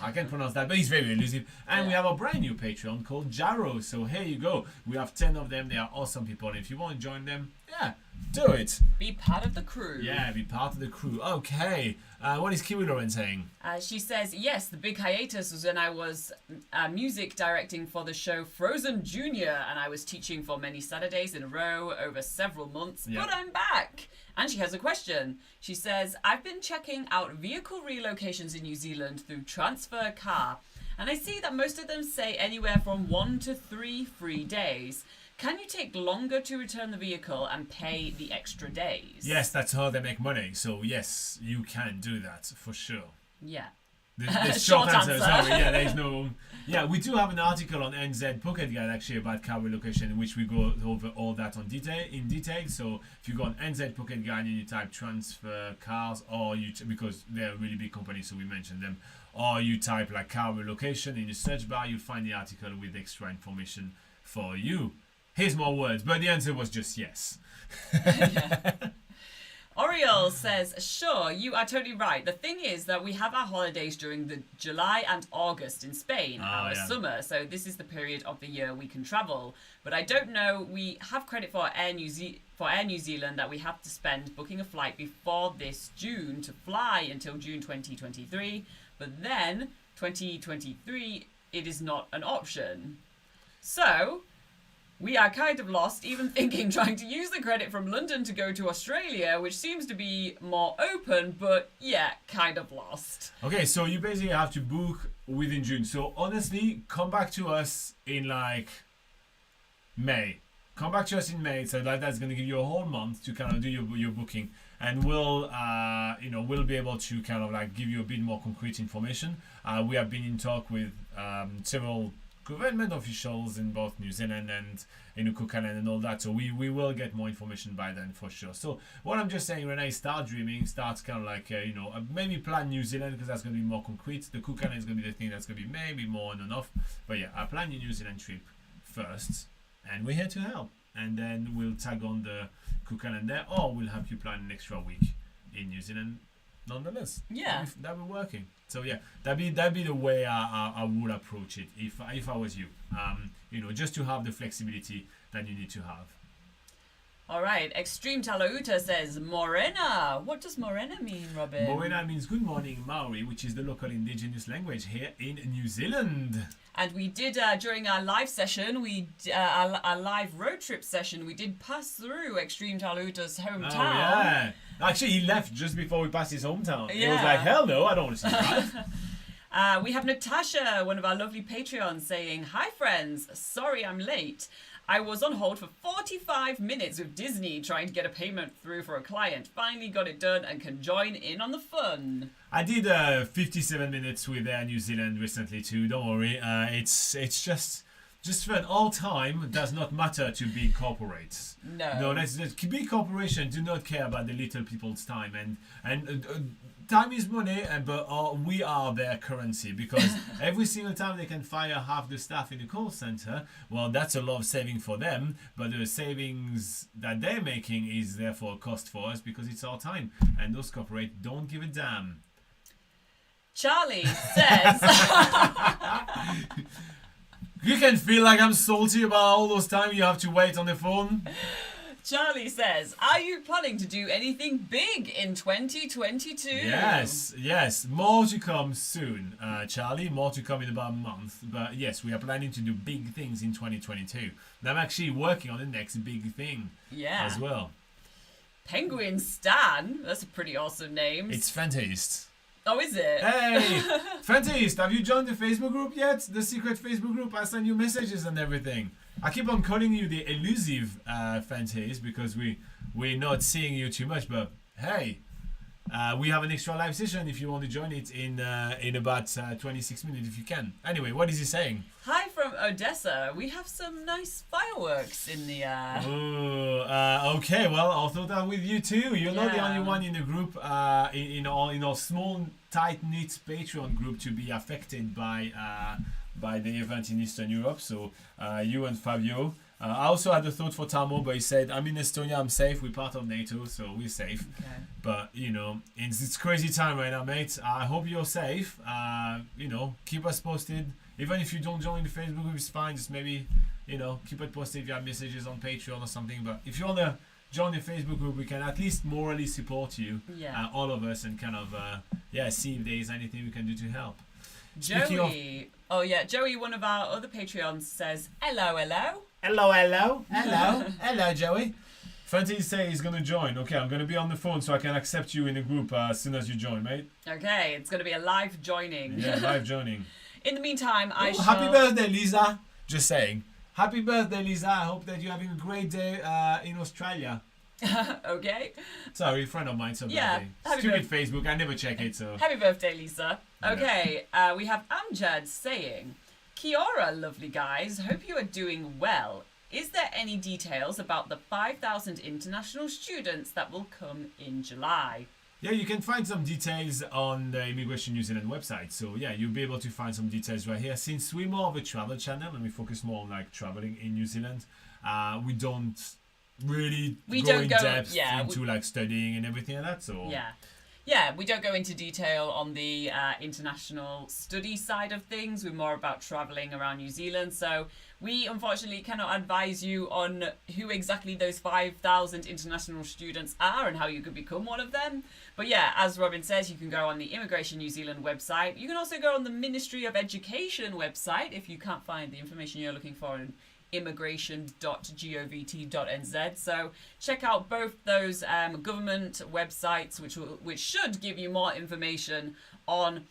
I can't pronounce that, but he's very elusive. And we have a brand new Patreon called Jarrow. So here you go. We have 10 of them. They are awesome people. And if you want to join them, yeah, do it. Be part of the crew. Yeah, be part of the crew. Okay. What is Kiwi Lauren saying? She says, yes, the big hiatus was when I was music directing for the show Frozen Junior, and I was teaching for many Saturdays in a row over several months, but I'm back. And she has a question. She says, I've been checking out vehicle relocations in New Zealand through Transfer Car, and I see that most of them say anywhere from 1 to 3 free days. Can you take longer to return the vehicle and pay the extra days? Yes, that's how they make money. So yes, you can do that for sure. Yeah. The short answer. Sorry, yeah, there's no. Yeah, we do have an article on NZ Pocket Guide actually about car relocation, in which we go over all that in detail. So if you go on NZ Pocket Guide and you type transfer cars, or because they're a really big company, so we mentioned them, or you type like car relocation in the search bar, you'll find the article with extra information for you. Here's more words, but the answer was just yes. Oriole says, sure, you are totally right. The thing is that we have our holidays during the July and August in Spain, our summer. So this is the period of the year we can travel. But I don't know, we have credit for Air New Zealand that we have to spend booking a flight before this June to fly until June 2023. But then 2023, it is not an option. So we are kind of lost, even trying to use the credit from London to go to Australia, which seems to be more open, but yeah, kind of lost. Okay, so you basically have to book within June. So honestly, come back to us in like May. Come back to us in May, so that's going to give you a whole month to kind of do your booking, and we'll be able to kind of like give you a bit more concrete information. We have been in talk with several government officials in both New Zealand and in Cook Island and all that, so we will get more information by then for sure. So what I'm just saying, Renee, start dreaming, start kind of like maybe plan New Zealand, because that's going to be more concrete. The Cook Island is going to be the thing that's going to be maybe more on and off, but yeah, I plan your New Zealand trip first, and we're here to help, and then we'll tag on the Cook Island there, or we'll help you plan an extra week in New Zealand nonetheless. Yeah, that will be working. So yeah, that'd be the way I would approach it if I was you. Just to have the flexibility that you need to have. All right, Extreme Talauta says Morena. What does Morena mean, Robin? Morena means good morning Maori, which is the local indigenous language here in New Zealand. And we did, during our live session, our live road trip session, we did pass through Extreme Talauta's hometown. Oh, yeah. Actually, he left just before we passed his hometown. Yeah. He was like, hell no, I don't want to see that. We have Natasha, one of our lovely Patreons, saying, hi friends, sorry I'm late. I was on hold for 45 minutes with Disney trying to get a payment through for a client. Finally got it done and can join in on the fun. I did 57 minutes with Air New Zealand recently too. Don't worry. It's just for an all time does not matter to big corporates. No. Big corporations do not care about the little people's time, and time is money, but we are their currency, because every single time they can fire half the staff in the call center, well, that's a lot of saving for them, but the savings that they're making is therefore a cost for us, because it's our time, and those corporates don't give a damn. Charlie says... You can feel like I'm salty about all those time you have to wait on the phone. Charlie says, are you planning to do anything big in 2022? Yes. More to come soon, Charlie. More to come in about a month. But yes, we are planning to do big things in 2022. And I'm actually working on the next big thing as well. Penguin Stan. That's a pretty awesome name. It's Fantaist. Oh, is it? Hey, Fantaist, have you joined the Facebook group yet? The secret Facebook group? I send you messages and everything. I keep on calling you the elusive Fantaist because we're not seeing you too much. But hey, we have an extra live session if you want to join it in about 26 minutes if you can. Anyway, what is he saying? Hi from Odessa. We have some nice fireworks in the air. Oh, okay. Well, I'll throw that with you too. You're not the only one in the group, in our small, tight-knit Patreon group to be affected by the event in Eastern Europe. So you and Fabio. I also had a thought for Tamo, but he said, I'm in Estonia, I'm safe. We're part of NATO, so we're safe. Okay. But, it's crazy time right now, mate. I hope you're safe. Keep us posted. Even if you don't join the Facebook group, it's fine. Just maybe, keep it posted if you have messages on Patreon or something. But if you want to join the Facebook group, we can at least morally support you, all of us, and kind of, see if there is anything we can do to help. Joey, one of our other Patreons says, hello. Hello, Joey. Fancy say he's going to join. Okay, I'm going to be on the phone so I can accept you in the group as soon as you join, mate. Okay, it's going to be a live joining. Yeah, live joining. In the meantime, Happy birthday, Lisa. Just saying. Happy birthday, Lisa. I hope that you're having a great day in Australia. Okay. Sorry, friend of mine, birthday. Stupid Facebook, I never check it, so. Happy birthday, Lisa. Okay, we have Amjad saying, Kia ora, lovely guys. Hope you are doing well. Is there any details about the 5,000 international students that will come in July? Yeah, you can find some details on the Immigration New Zealand website. So yeah, you'll be able to find some details right here. Since we're more of a travel channel and we focus more on like traveling in New Zealand, we don't really go in depth into like studying and everything like that. So yeah, we don't go into detail on the international study side of things. We're more about traveling around New Zealand. So we unfortunately cannot advise you on who exactly those 5,000 international students are and how you could become one of them. But yeah, as Robin says, you can go on the Immigration New Zealand website. You can also go on the Ministry of Education website if you can't find the information you're looking for in immigration.govt.nz. So check out both those government websites, which should give you more information on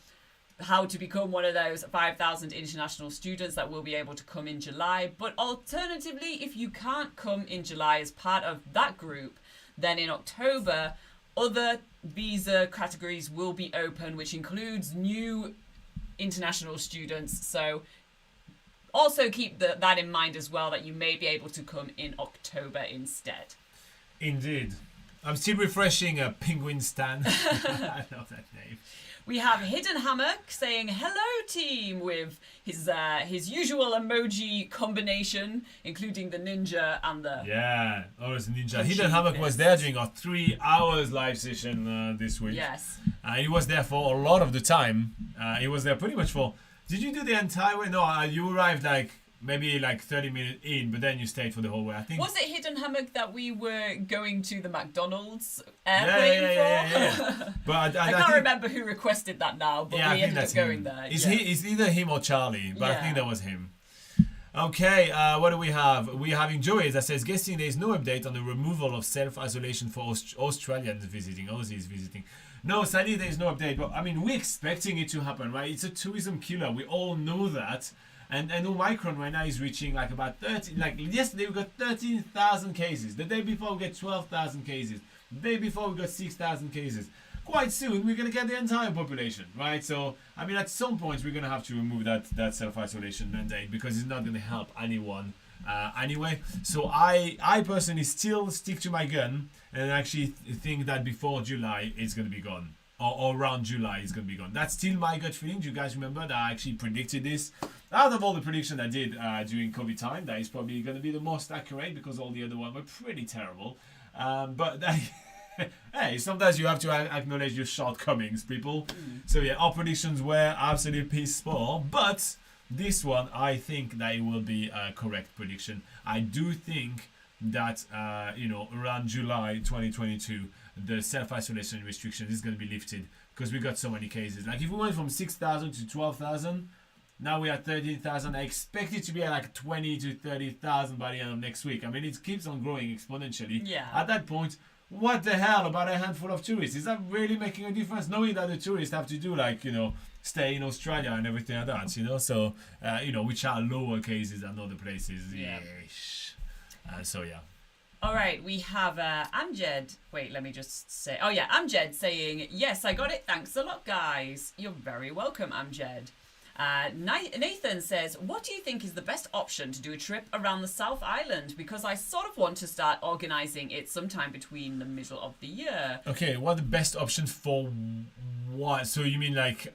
how to become one of those 5,000 international students that will be able to come in July. But alternatively, if you can't come in July as part of that group, then in October, other visa categories will be open, which includes new international students. So also keep that in mind as well, that you may be able to come in October instead. Indeed. I'm still refreshing a Penguin Stan. I love that name. We have Hidden Hammock saying hello team with his usual emoji combination, including the ninja and the... Yeah, it's a ninja. Hidden Hammock was there during our 3 hours live session this week. Yes. He was there for a lot of the time. He was there pretty much for... Did you do the entire way? No, you arrived maybe 30 minutes in, but then you stayed for the whole way. I think. Was it Hidden Hammock that we were going to the McDonald's airplane for? Yeah. But I can't remember who requested that now, but we ended up going there. It's either him or Charlie, but I think that was him. Okay, what do we have? We're having Joey that says, guessing there is no update on the removal of self-isolation for Australians visiting, Aussies visiting. No, sadly there is no update, but I mean, we're expecting it to happen, right? It's a tourism killer. We all know that. And Omicron right now is reaching about 30, yesterday we got 13,000 cases. The day before we got 12,000 cases. The day before we got 6,000 cases. Quite soon we're going to get the entire population, right? So, I mean, at some point we're going to have to remove that self-isolation mandate because it's not going to help anyone anyway. So I personally still stick to my gun and actually think that before July it's going to be gone. Or around July it's going to be gone. That's still my gut feeling. Do you guys remember that I actually predicted this? Out of all the predictions I did during COVID time, that is probably going to be the most accurate because all the other ones were pretty terrible. But hey, sometimes you have to acknowledge your shortcomings, people. So yeah, our predictions were absolutely piss poor, but this one I think that it will be a correct prediction. I do think that around July 2022 the self-isolation restriction is going to be lifted because we got so many cases. Like if we went from 6,000 to 12,000, now we are 13,000. I expect it to be at like 20 to 30,000 by the end of next week. I mean, it keeps on growing exponentially. Yeah. At that point, what the hell about a handful of tourists? Is that really making a difference? Knowing that the tourists have to do like, stay in Australia and everything like that, so, which are lower cases than other places. Yeah. So, yeah. All right, we have Amjad. Wait, let me just say. Oh, yeah, Amjad saying, yes, I got it. Thanks a lot, guys. You're very welcome, Amjad. Nathan says, what do you think is the best option to do a trip around the South Island? Because I sort of want to start organising it sometime between the middle of the year. Okay, what are the best options for what? So you mean like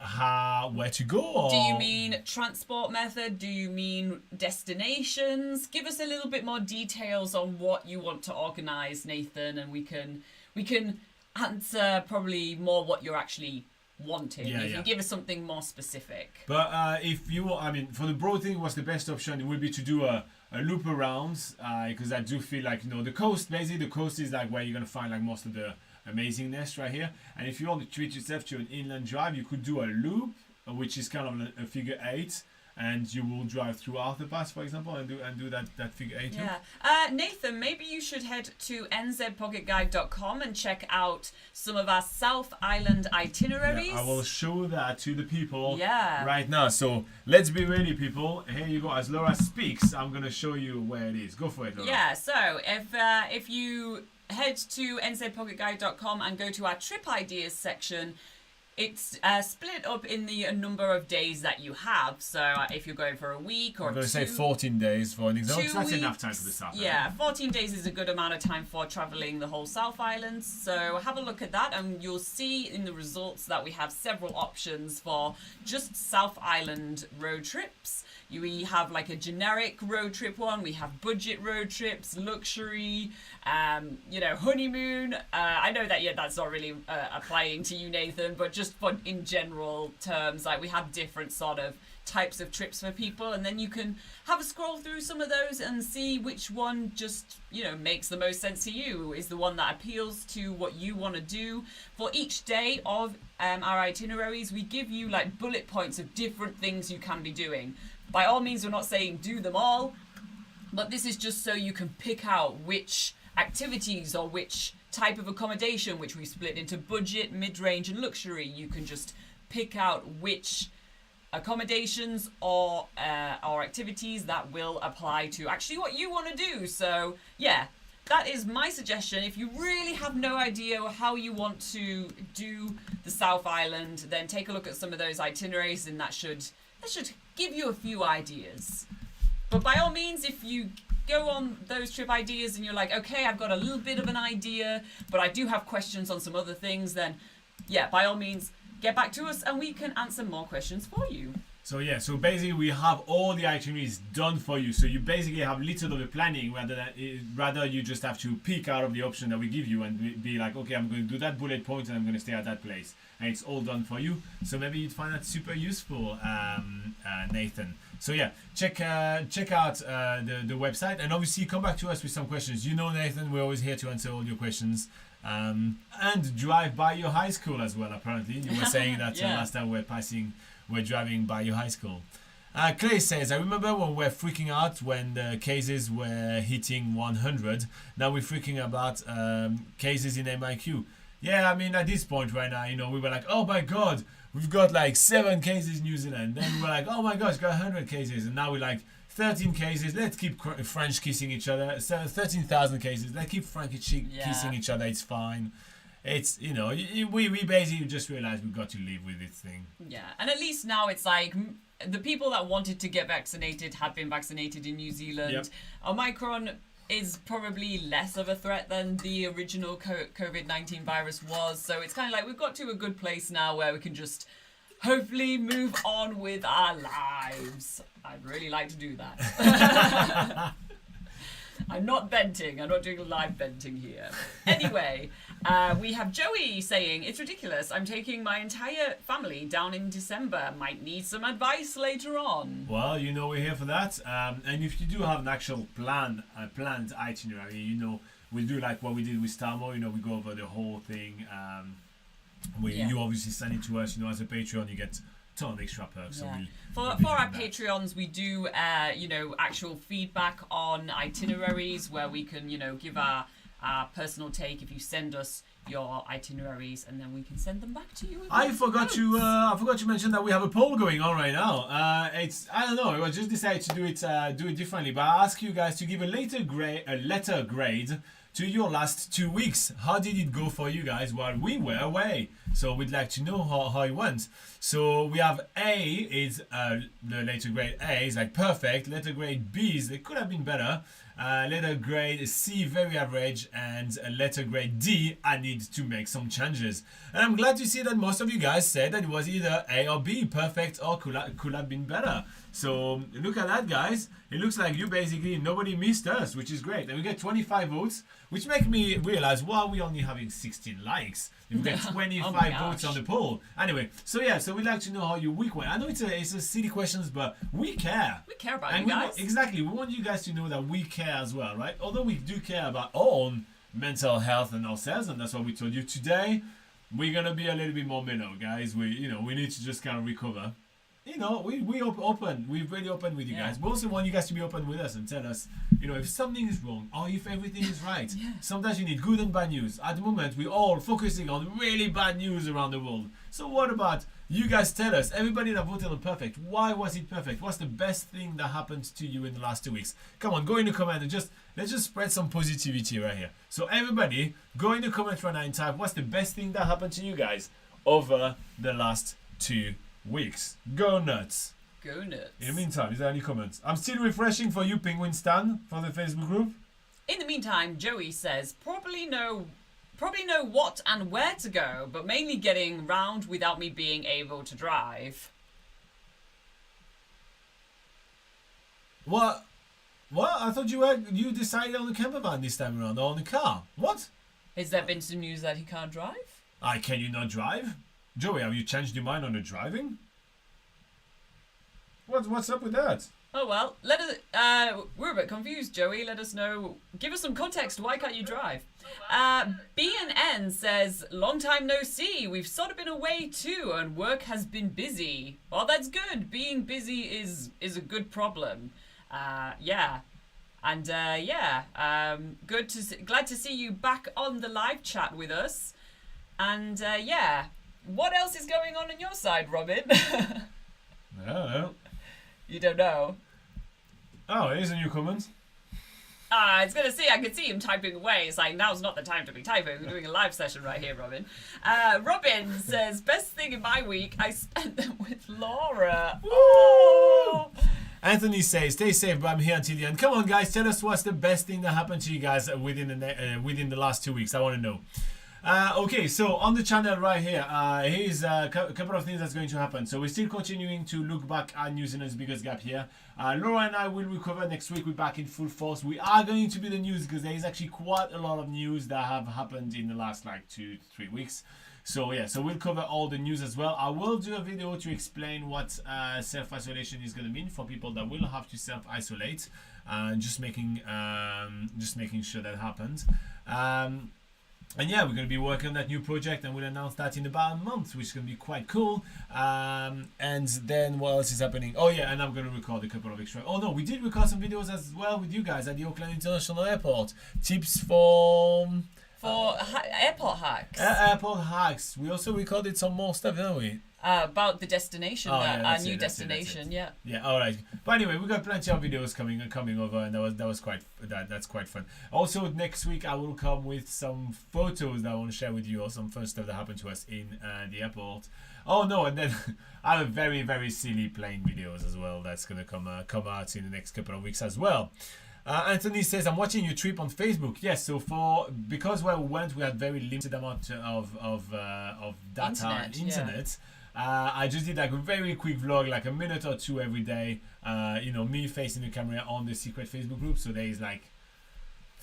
where to go? Or? Do you mean transport method? Do you mean destinations? Give us a little bit more details on what you want to organise, Nathan, and we can answer probably more what you're actually wanting. If you give us something more specific. But if you, for the broad thing, what's the best option? It would be to do a loop around, because I do feel like the coast. Basically, the coast is like where you're gonna find like most of the amazingness right here. And if you want to treat yourself to an inland drive, you could do a loop, which is kind of a figure 8. And you will drive through Arthur Pass, for example, and do that figure 8 loop. Yeah. Nathan, maybe you should head to nzpocketguide.com and check out some of our South Island itineraries. Yeah, I will show that to the people Yeah. right now. So let's be ready, people. Here you go. As Laura speaks, I'm going to show you where it is. Go for it, Laura. Yeah, so if you head to nzpocketguide.com and go to our trip ideas section, it's split up in the number of days that you have. So if you're going for a week or I'm going to say 14 days for an example. That's enough time for the South Island. Yeah, 14 days is a good amount of time for travelling the whole South Island. So have a look at that and you'll see in the results that we have several options for just South Island road trips. We have like a generic road trip one. We have budget road trips, luxury, honeymoon. I know that that's not really applying to you, Nathan, but just for in general terms, like we have different sort of types of trips for people, and then you can have a scroll through some of those and see which one just makes the most sense to you, is the one that appeals to what you want to do. For each day of our itineraries, we give you like bullet points of different things you can be doing. By all means, we're not saying do them all, but this is just so you can pick out which activities or which type of accommodation, which we split into budget, mid-range and luxury. You can just pick out which accommodations or activities that will apply to actually what you want to do. So yeah, that is my suggestion. If you really have no idea how you want to do the South Island, then take a look at some of those itineraries, and that should give you a few ideas. But by all means, if you go on those trip ideas and you're like, okay, I've got a little bit of an idea, but I do have questions on some other things, then yeah, by all means, get back to us and we can answer more questions for you. So basically we have all the itineraries done for you. So you basically have little of the planning, rather you just have to pick out of the option that we give you and be like, okay, I'm going to do that bullet point and I'm going to stay at that place. And it's all done for you. So maybe you'd find that super useful, Nathan. So yeah, check out the website, and obviously come back to us with some questions. Nathan, we're always here to answer all your questions. And drive by your high school as well, apparently. You were saying that last time we're driving by your high school. Clay says, I remember when we were freaking out when the cases were hitting 100. Now we're freaking about cases in MIQ. Yeah, at this point right now, we were like, oh my God, we've got like 7 cases in New Zealand. Then we were like, oh my gosh, got 100 cases. And now we're like, 13 cases, let's keep French kissing each other. 13,000 cases, let's keep French kissing each other, it's fine. It's, we basically just realized we've got to live with this thing. Yeah, and at least now it's like the people that wanted to get vaccinated have been vaccinated in New Zealand. Yep. Omicron is probably less of a threat than the original COVID-19 virus was. So it's kind of like we've got to a good place now where we can just hopefully move on with our lives. I'd really like to do that. I'm not venting. I'm not doing live venting here. Anyway, We have Joey saying, it's ridiculous. I'm taking my entire family down in December. Might need some advice later on. Well, we're here for that. And if you do have an actual planned itinerary, we'll do like what we did with Starmo. We go over the whole thing. You obviously send it to us. As a Patreon, you get a ton of extra perks. Yeah. So for our Patreons, we do, actual feedback on itineraries where we can, give our personal take if you send us your itineraries, and then we can send them back to you. I forgot to mention that we have a poll going on right now. I don't know. I just decided to do it differently. But I ask you guys to give a letter grade to your last 2 weeks. How did it go for you guys while we were away? So we'd like to know how it went. So we have A is the letter grade A is like perfect. Letter grade B is it could have been better. Letter grade C very average, and letter grade D I need to make some changes. And I'm glad to see that most of you guys said that it was either A or B, perfect or could have been better. So look at that, guys. It looks like nobody missed us, which is great. And we get 25 votes, which make me realize why we only having 16 likes. We get 25 votes on the poll. Anyway, so we'd like to know how your week went. I know it's a silly questions, but we care. We care about you guys. Exactly. We want you guys to know that we care as well, right? Although we do care about our own mental health and ourselves, and that's what we told you today. We're gonna be a little bit more mellow, guys. We need to just kind of recover. We open. We're really open with you guys. We also want you guys to be open with us and tell us, if something is wrong or if everything is right. Yeah. Sometimes you need good and bad news. At the moment, we're all focusing on really bad news around the world. So what about you guys? Tell us. Everybody that voted on perfect, why was it perfect? What's the best thing that happened to you in the last 2 weeks? Come on, go in the comment and let's just spread some positivity right here. So everybody, go in the comment right now and type what's the best thing that happened to you guys over the last 2 weeks. Go nuts. Go nuts. In the meantime, is there any comments? I'm still refreshing for you, Penguin Stan, for the Facebook group. In the meantime, Joey says, probably know what and where to go, but mainly getting round without me being able to drive. What? I thought you decided on the camper van this time around, or on the car. What? Has there been some news that he can't drive? Can you not drive? Joey, have you changed your mind on the driving? What's up with that? Oh well, let us. We're a bit confused, Joey. Let us know. Give us some context. Why can't you drive? B&N says, long time no see. We've sort of been away too, and work has been busy. Well, that's good. Being busy is a good problem. Yeah. And glad to see you back on the live chat with us. And what else is going on your side, Robin? I don't know. You don't know? Oh, here's a new comment. I can see him typing away. It's like, now's not the time to be typing. We're doing a live session right here, Robin. Robin says, best thing in my week, I spent them with Laura. Oh! Anthony says, stay safe, but I'm here until the end. Come on, guys, tell us what's the best thing that happened to you guys within the last 2 weeks. I want to know. Okay, so on the channel right here, here's a couple of things that's going to happen. So we're still continuing to look back at New Zealand's biggest gap here. Laura and I will recover next week. We're back in full force. We are going to be the news because there is actually quite a lot of news that have happened in the last 2 to 3 weeks. So we'll cover all the news as well. I will do a video to explain what self-isolation is going to mean for people that will have to self-isolate, just making sure that happens. And we're going to be working on that new project, and we'll announce that in about a month, which is going to be quite cool. And then what else is happening? Oh yeah, and I'm going to record a couple of extra. Oh no, we did record some videos as well with you guys at the Auckland International Airport. Tips for airport hacks. Airport hacks. We also recorded some more stuff, didn't we? About the destination, our new destination. Yeah, all right. But anyway, we got plenty of videos coming over, and that's quite fun. Also, next week I will come with some photos that I want to share with you, or some fun stuff that happened to us in the airport. Oh no, and then I have very, very silly plane videos as well. That's gonna come out in the next couple of weeks as well. Anthony says, I'm watching your trip on Facebook. Yes, so because where we went, we had very limited amount of data, internet. I just did like a very quick vlog, like a minute or two every day. Me facing the camera on the secret Facebook group. So there is like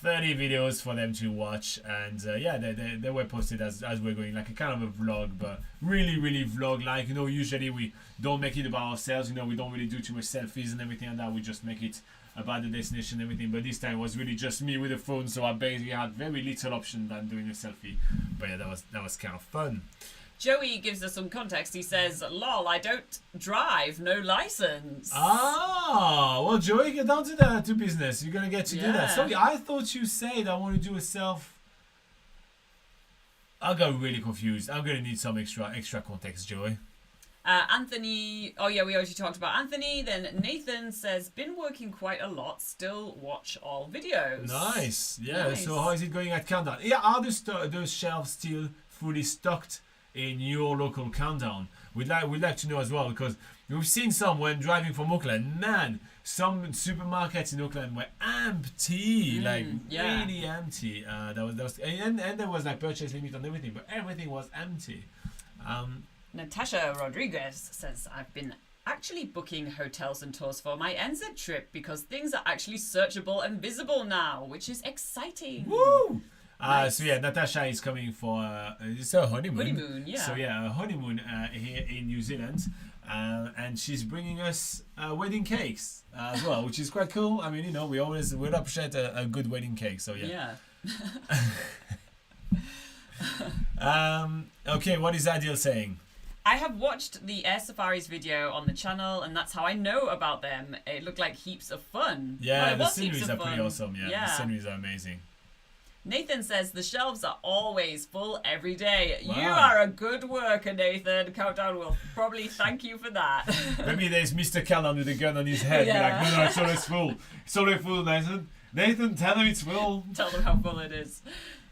30 videos for them to watch, and they were posted as we're going, like a kind of a vlog, but really vlog like. Usually we don't make it about ourselves, we don't really do too much selfies and everything like that. We just make it about the destination and everything, but this time was really just me with the phone, so I basically had very little option than doing a selfie. But yeah, that was kind of fun. Joey gives us some context. He says, "Lol, I don't drive, no license." Well, Joey, get down to business. You're gonna get to do that. Sorry, I thought you said I want to do a self. I got really confused. I'm gonna need some extra context, Joey. Anthony, we already talked about Anthony. Then Nathan says, "Been working quite a lot, still watch all videos." Nice. Yeah. Nice. So how is it going at Countdown? Yeah, are those shelves still fully stocked in your local Countdown? We'd like to know as well, because we've seen some when driving from Auckland. Man, some supermarkets in Auckland were empty, really empty. That was and there was like purchase limit on everything, but everything was empty. Natasha Rodriguez says, "I've been actually booking hotels and tours for my NZ trip because things are actually searchable and visible now, which is exciting." Woo! Nice. So yeah, Natasha is coming for it's her honeymoon. Honeymoon, yeah. So yeah, a honeymoon here in New Zealand, and she's bringing us wedding cakes as well, which is quite cool. I mean, we always would appreciate a good wedding cake. So yeah. Okay, what is Adil saying? I have watched the Air Safaris video on the channel, and that's how I know about them. It looked like heaps of fun. Yeah, the sceneries are pretty awesome. Yeah, the sceneries are amazing. Nathan says the shelves are always full every day. Wow. You are a good worker, Nathan. Countdown will probably thank you for that. Maybe there's Mr. Countdown with a gun on his head. Yeah. Like, no, it's always full. It's always full, Nathan. Nathan, tell them it's full. Tell them how full it is.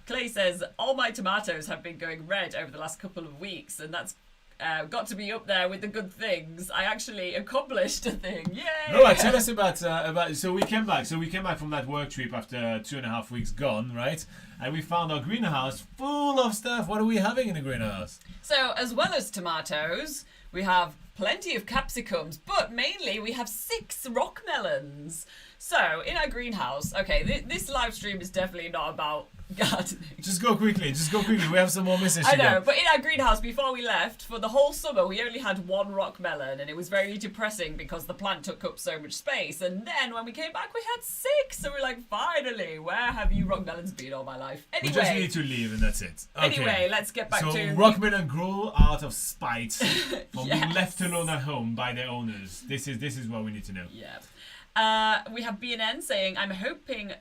Clay says, all my tomatoes have been going red over the last couple of weeks, and that's got to be up there with the good things. I actually accomplished a thing. Yay! No, tell us about. So we came back. So we came back from that work trip after 2.5 weeks gone, right? And we found our greenhouse full of stuff. What are we having in the greenhouse? So as well as tomatoes, we have plenty of capsicums, but mainly we have 6 rock melons. So in our greenhouse, okay, this live stream is definitely not about gardening. Just go quickly. We have some more messages. I know, but in our greenhouse, before we left, for the whole summer, we only had 1 rock melon, and it was very depressing because the plant took up so much space. And then when we came back, we had 6. So we're like, finally, where have you rock melons been all my life? Anyway, we just need to leave, and that's it. Okay. Anyway, let's get back to... So rock melon grow out of spite from being left alone at home by their owners. This is what we need to know. Yeah. We have BNN saying, I'm hoping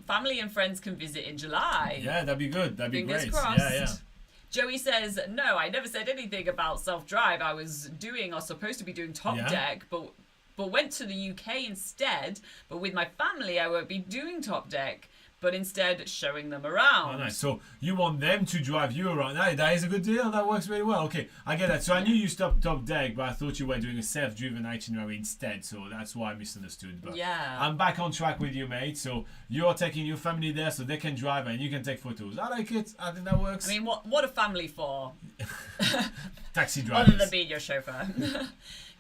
family and friends can visit in July. Yeah, that'd be good. That'd be Fingers great. crossed. Yeah. Joey says, no, I never said anything about self-drive. I was doing or supposed to be doing Top Deck, but went to the UK instead. But with my family, I won't be doing Top Deck, but instead showing them around. Oh, nice. So you want them to drive you around. That is a good deal. That works really well. Okay, I get that. So I knew you stopped Top Deck, but I thought you were doing a self-driven itinerary instead. So that's why I misunderstood. But yeah, I'm back on track with you, mate. So you're taking your family there so they can drive and you can take photos. I like it. I think that works. I mean, what a family for? Taxi drivers. Other than being your chauffeur.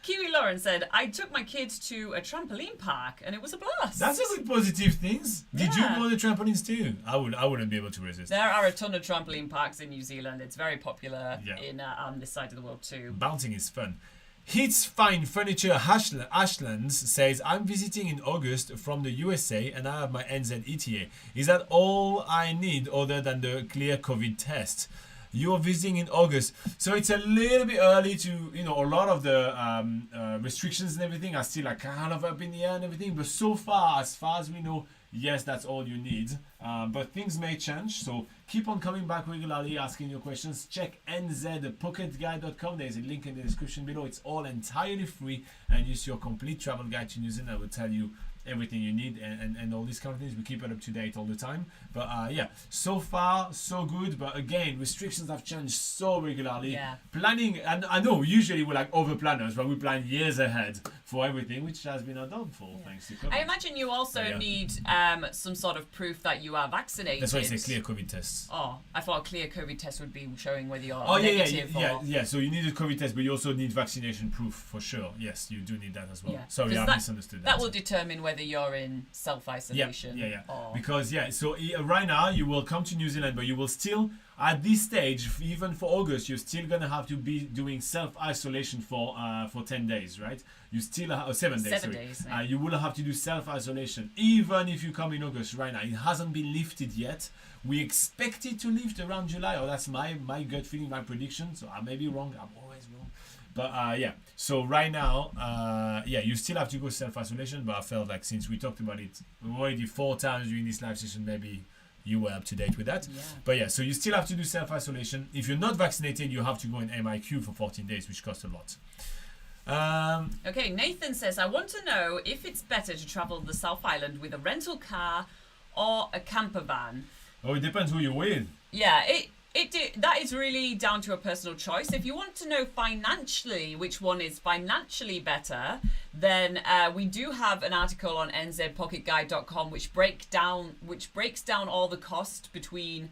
Kiwi Lauren said, I took my kids to a trampoline park and it was a blast. That's a good positive thing. Did you Yeah. go on the trampolines too? I wouldn't be able to resist. There are a ton of trampoline parks in New Zealand. It's very popular Yeah. in on this side of the world too. Bouncing is fun. It's Fine Furniture Ashlands says, I'm visiting in August from the USA and I have my NZDT. Is that all I need other than the clear COVID test? You're visiting in August, so it's a little bit early to, a lot of the restrictions and everything are still like kind of up in the air and everything, but so far, as far as we know, yes, that's all you need. But things may change, so keep on coming back regularly, asking your questions. Check nzpocketguide.com. There's a link in the description below. It's all entirely free, and use your complete travel guide to New Zealand. I will tell you everything you need and all these kind of things. We keep it up to date all the time. But so far, so good. But again, restrictions have changed so regularly. Yeah. Planning, and I know usually we're like over planners, but we plan years ahead for everything, which has been our downfall thanks to COVID. I imagine you also need some sort of proof that you are vaccinated. That's why it says clear COVID tests. Oh, I thought a clear COVID test would be showing whether you're negative. or... Yeah. So you need a COVID test, but you also need vaccination proof for sure. Yes, you do need that as well. Yeah. Sorry, I misunderstood that. That will determine whether you're in self-isolation. Yeah. Or... Because, so right now you will come to New Zealand, but you will still, at this stage, even for August, you're still going to have to be doing self-isolation for 10 days, right? You still have 7 days. 7 days. Yeah. You will have to do self-isolation, even if you come in August right now. It hasn't been lifted yet. We expect it to lift around July, or that's my gut feeling, my prediction. So I may be wrong. I'm always wrong. But so right now, you still have to go self-isolation. But I felt like since we talked about it already 4 times during this live session, maybe you were up to date with that. Yeah. But so you still have to do self-isolation. If you're not vaccinated, you have to go in MIQ for 14 days, which costs a lot. Okay, Nathan says, I want to know if it's better to travel the South Island with a rental car or a camper van. Oh, it depends who you're with. Yeah, that is really down to a personal choice. If you want to know financially which one is financially better, then we do have an article on nzpocketguide.com which breaks down all the cost between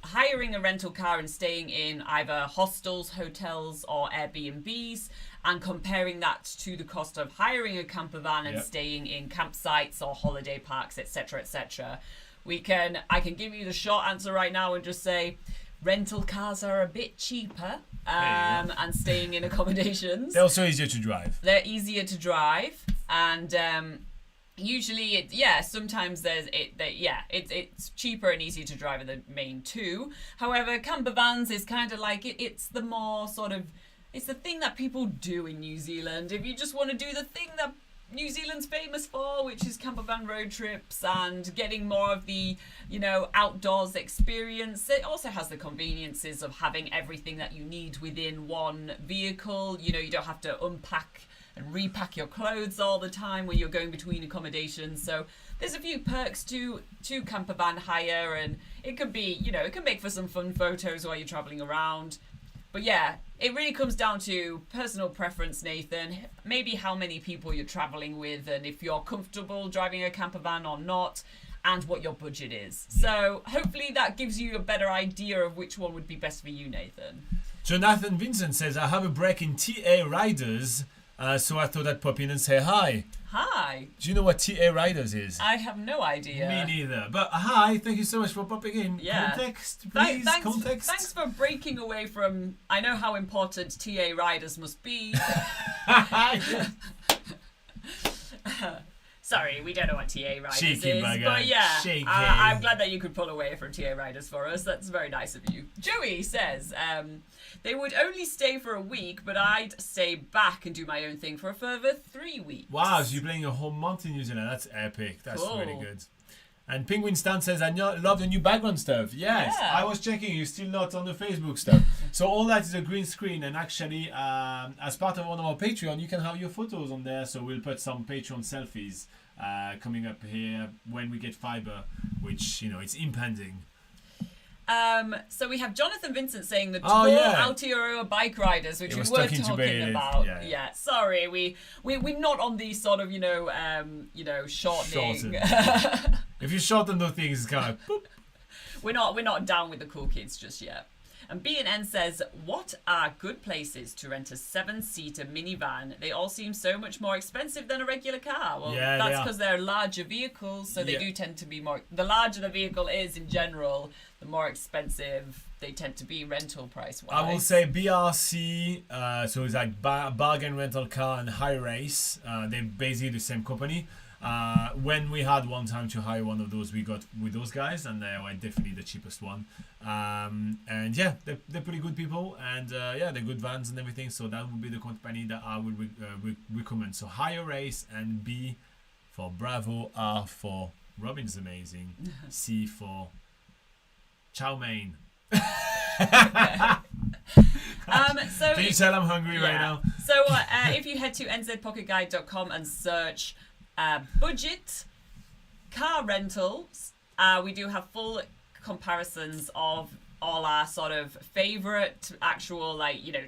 hiring a rental car and staying in either hostels, hotels, or Airbnbs, and comparing that to the cost of hiring a camper van and staying in campsites or holiday parks, etc., etc. I can give you the short answer right now and just say rental cars are a bit cheaper and staying in accommodations. They're also easier to drive. They're easier to drive, and usually sometimes it's cheaper and easier to drive in the main two. However, camper vans is kind of like it's the more sort of, it's the thing that people do in New Zealand. If you just want to do the thing that New Zealand's famous for, which is camper van road trips and getting more of the, outdoors experience. It also has the conveniences of having everything that you need within one vehicle. You don't have to unpack and repack your clothes all the time when you're going between accommodations. So there's a few perks to camper van hire, and it could be, it can make for some fun photos while you're traveling around. But it really comes down to personal preference, Nathan. Maybe how many people you're traveling with, and if you're comfortable driving a camper van or not, and what your budget is. So hopefully that gives you a better idea of which one would be best for you, Nathan. Jonathan Vincent says, I have a break in TA Riders, so I thought I'd pop in and say hi. Hi. Do you know what TA Riders is? I have no idea. Me neither. But hi, thank you so much for popping in. Yeah. Context, please. Context. Thanks for breaking away from, I know how important TA Riders must be. Sorry, we don't know what TA Riders Cheeky is. bugger. But Cheeky. I'm glad that you could pull away from TA Riders for us. That's very nice of you. Joey says, they would only stay for a week, but I'd stay back and do my own thing for a further 3 weeks. Wow, so you're playing a whole month in New Zealand. That's epic. That's cool. really good. And Penguin Stan says, I love the new background stuff. Yes, I was checking. You're still not on the Facebook stuff. So all that is a green screen. And actually, as part of one of our Patreon, you can have your photos on there. So we'll put some Patreon selfies coming up here when we get fiber, which, it's impending. So we have Jonathan Vincent saying the tall Aotearoa bike riders, which we were talking about. Yeah. Sorry, we're not on these sort of shortening. If you shorten those things, it's kind of boop. We're not down with the cool kids just yet. And B&N says, what are good places to rent a 7-seater minivan? They all seem so much more expensive than a regular car. Well, that's because they're larger vehicles, so they do tend to be more... The larger the vehicle is in general, the more expensive they tend to be rental price-wise. I will say BRC, so it's like Bargain Rental Car and High Race. They're basically the same company. When we had one time to hire one of those, we got with those guys, and they were definitely the cheapest one. And they're pretty good people, and they're good vans and everything. So that would be the company that I would recommend. So Higher Race, and B for Bravo, R for Robin's amazing, C for Chow Mein. Can you tell I'm hungry right now? So if you head to nzpocketguide.com and search budget car rentals, we do have full comparisons of all our sort of favorite actual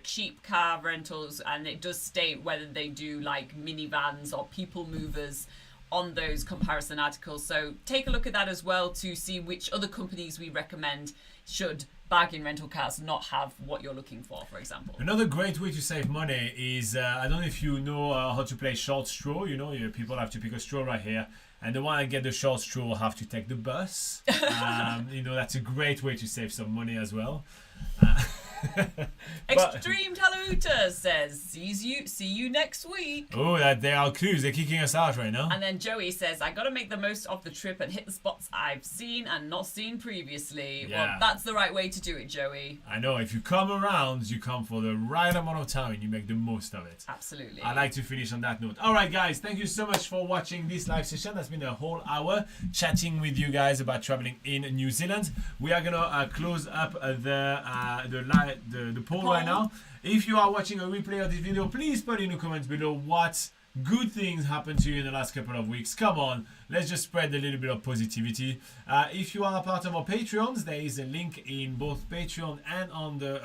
cheap car rentals, and it does state whether they do like minivans or people movers on those comparison articles. So take a look at that as well to see which other companies we recommend should bargain rental cars not have what you're looking for example. Another great way to save money is, I don't know if you know how to play short straw. You know, people have to pick a straw right here. And the one that get the short straw will have to take the bus. You know, that's a great way to save some money as well. Extreme Taluta says, see you next week. Oh, that they are clues. They're kicking us out right now. And then Joey says, I got to make the most of the trip and hit the spots I've seen and not seen previously. Yeah. Well, that's the right way to do it, Joey. I know. If you come around, you come for the right amount of time and you make the most of it. Absolutely. I like to finish on that note. All right, guys. Thank you so much for watching this live session. That's been a whole hour chatting with you guys about traveling in New Zealand. We are gonna close up the poll right now. If you are watching a replay of this video, please put in the comments below what good things happened to you in the last couple of weeks. Come on, let's just spread a little bit of positivity. If you are a part of our Patreons, there is a link in both Patreon and on the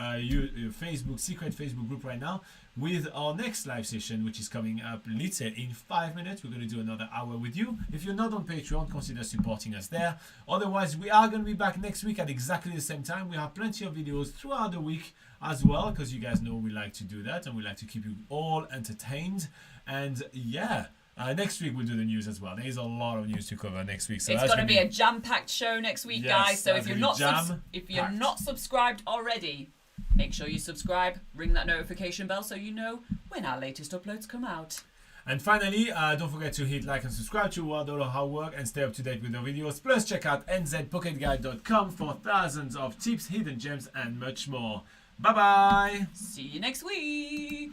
Facebook secret Facebook group right now with our next live session, which is coming up later in 5 minutes. We're going to do another hour with you. If you're not on Patreon, consider supporting us there. Otherwise, we are going to be back next week at exactly the same time. We have plenty of videos throughout the week as well, because you guys know we like to do that and we like to keep you all entertained. And yeah, next week we'll do the news as well. There is a lot of news to cover next week. So it's going to be a jam-packed show next week, guys. So if you're not subscribed already, make sure you subscribe, ring that notification bell so you know when our latest uploads come out. And finally, don't forget to hit like and subscribe to all our hard work and stay up to date with the videos. Plus, check out nzpocketguide.com for thousands of tips, hidden gems, and much more. Bye-bye. See you next week.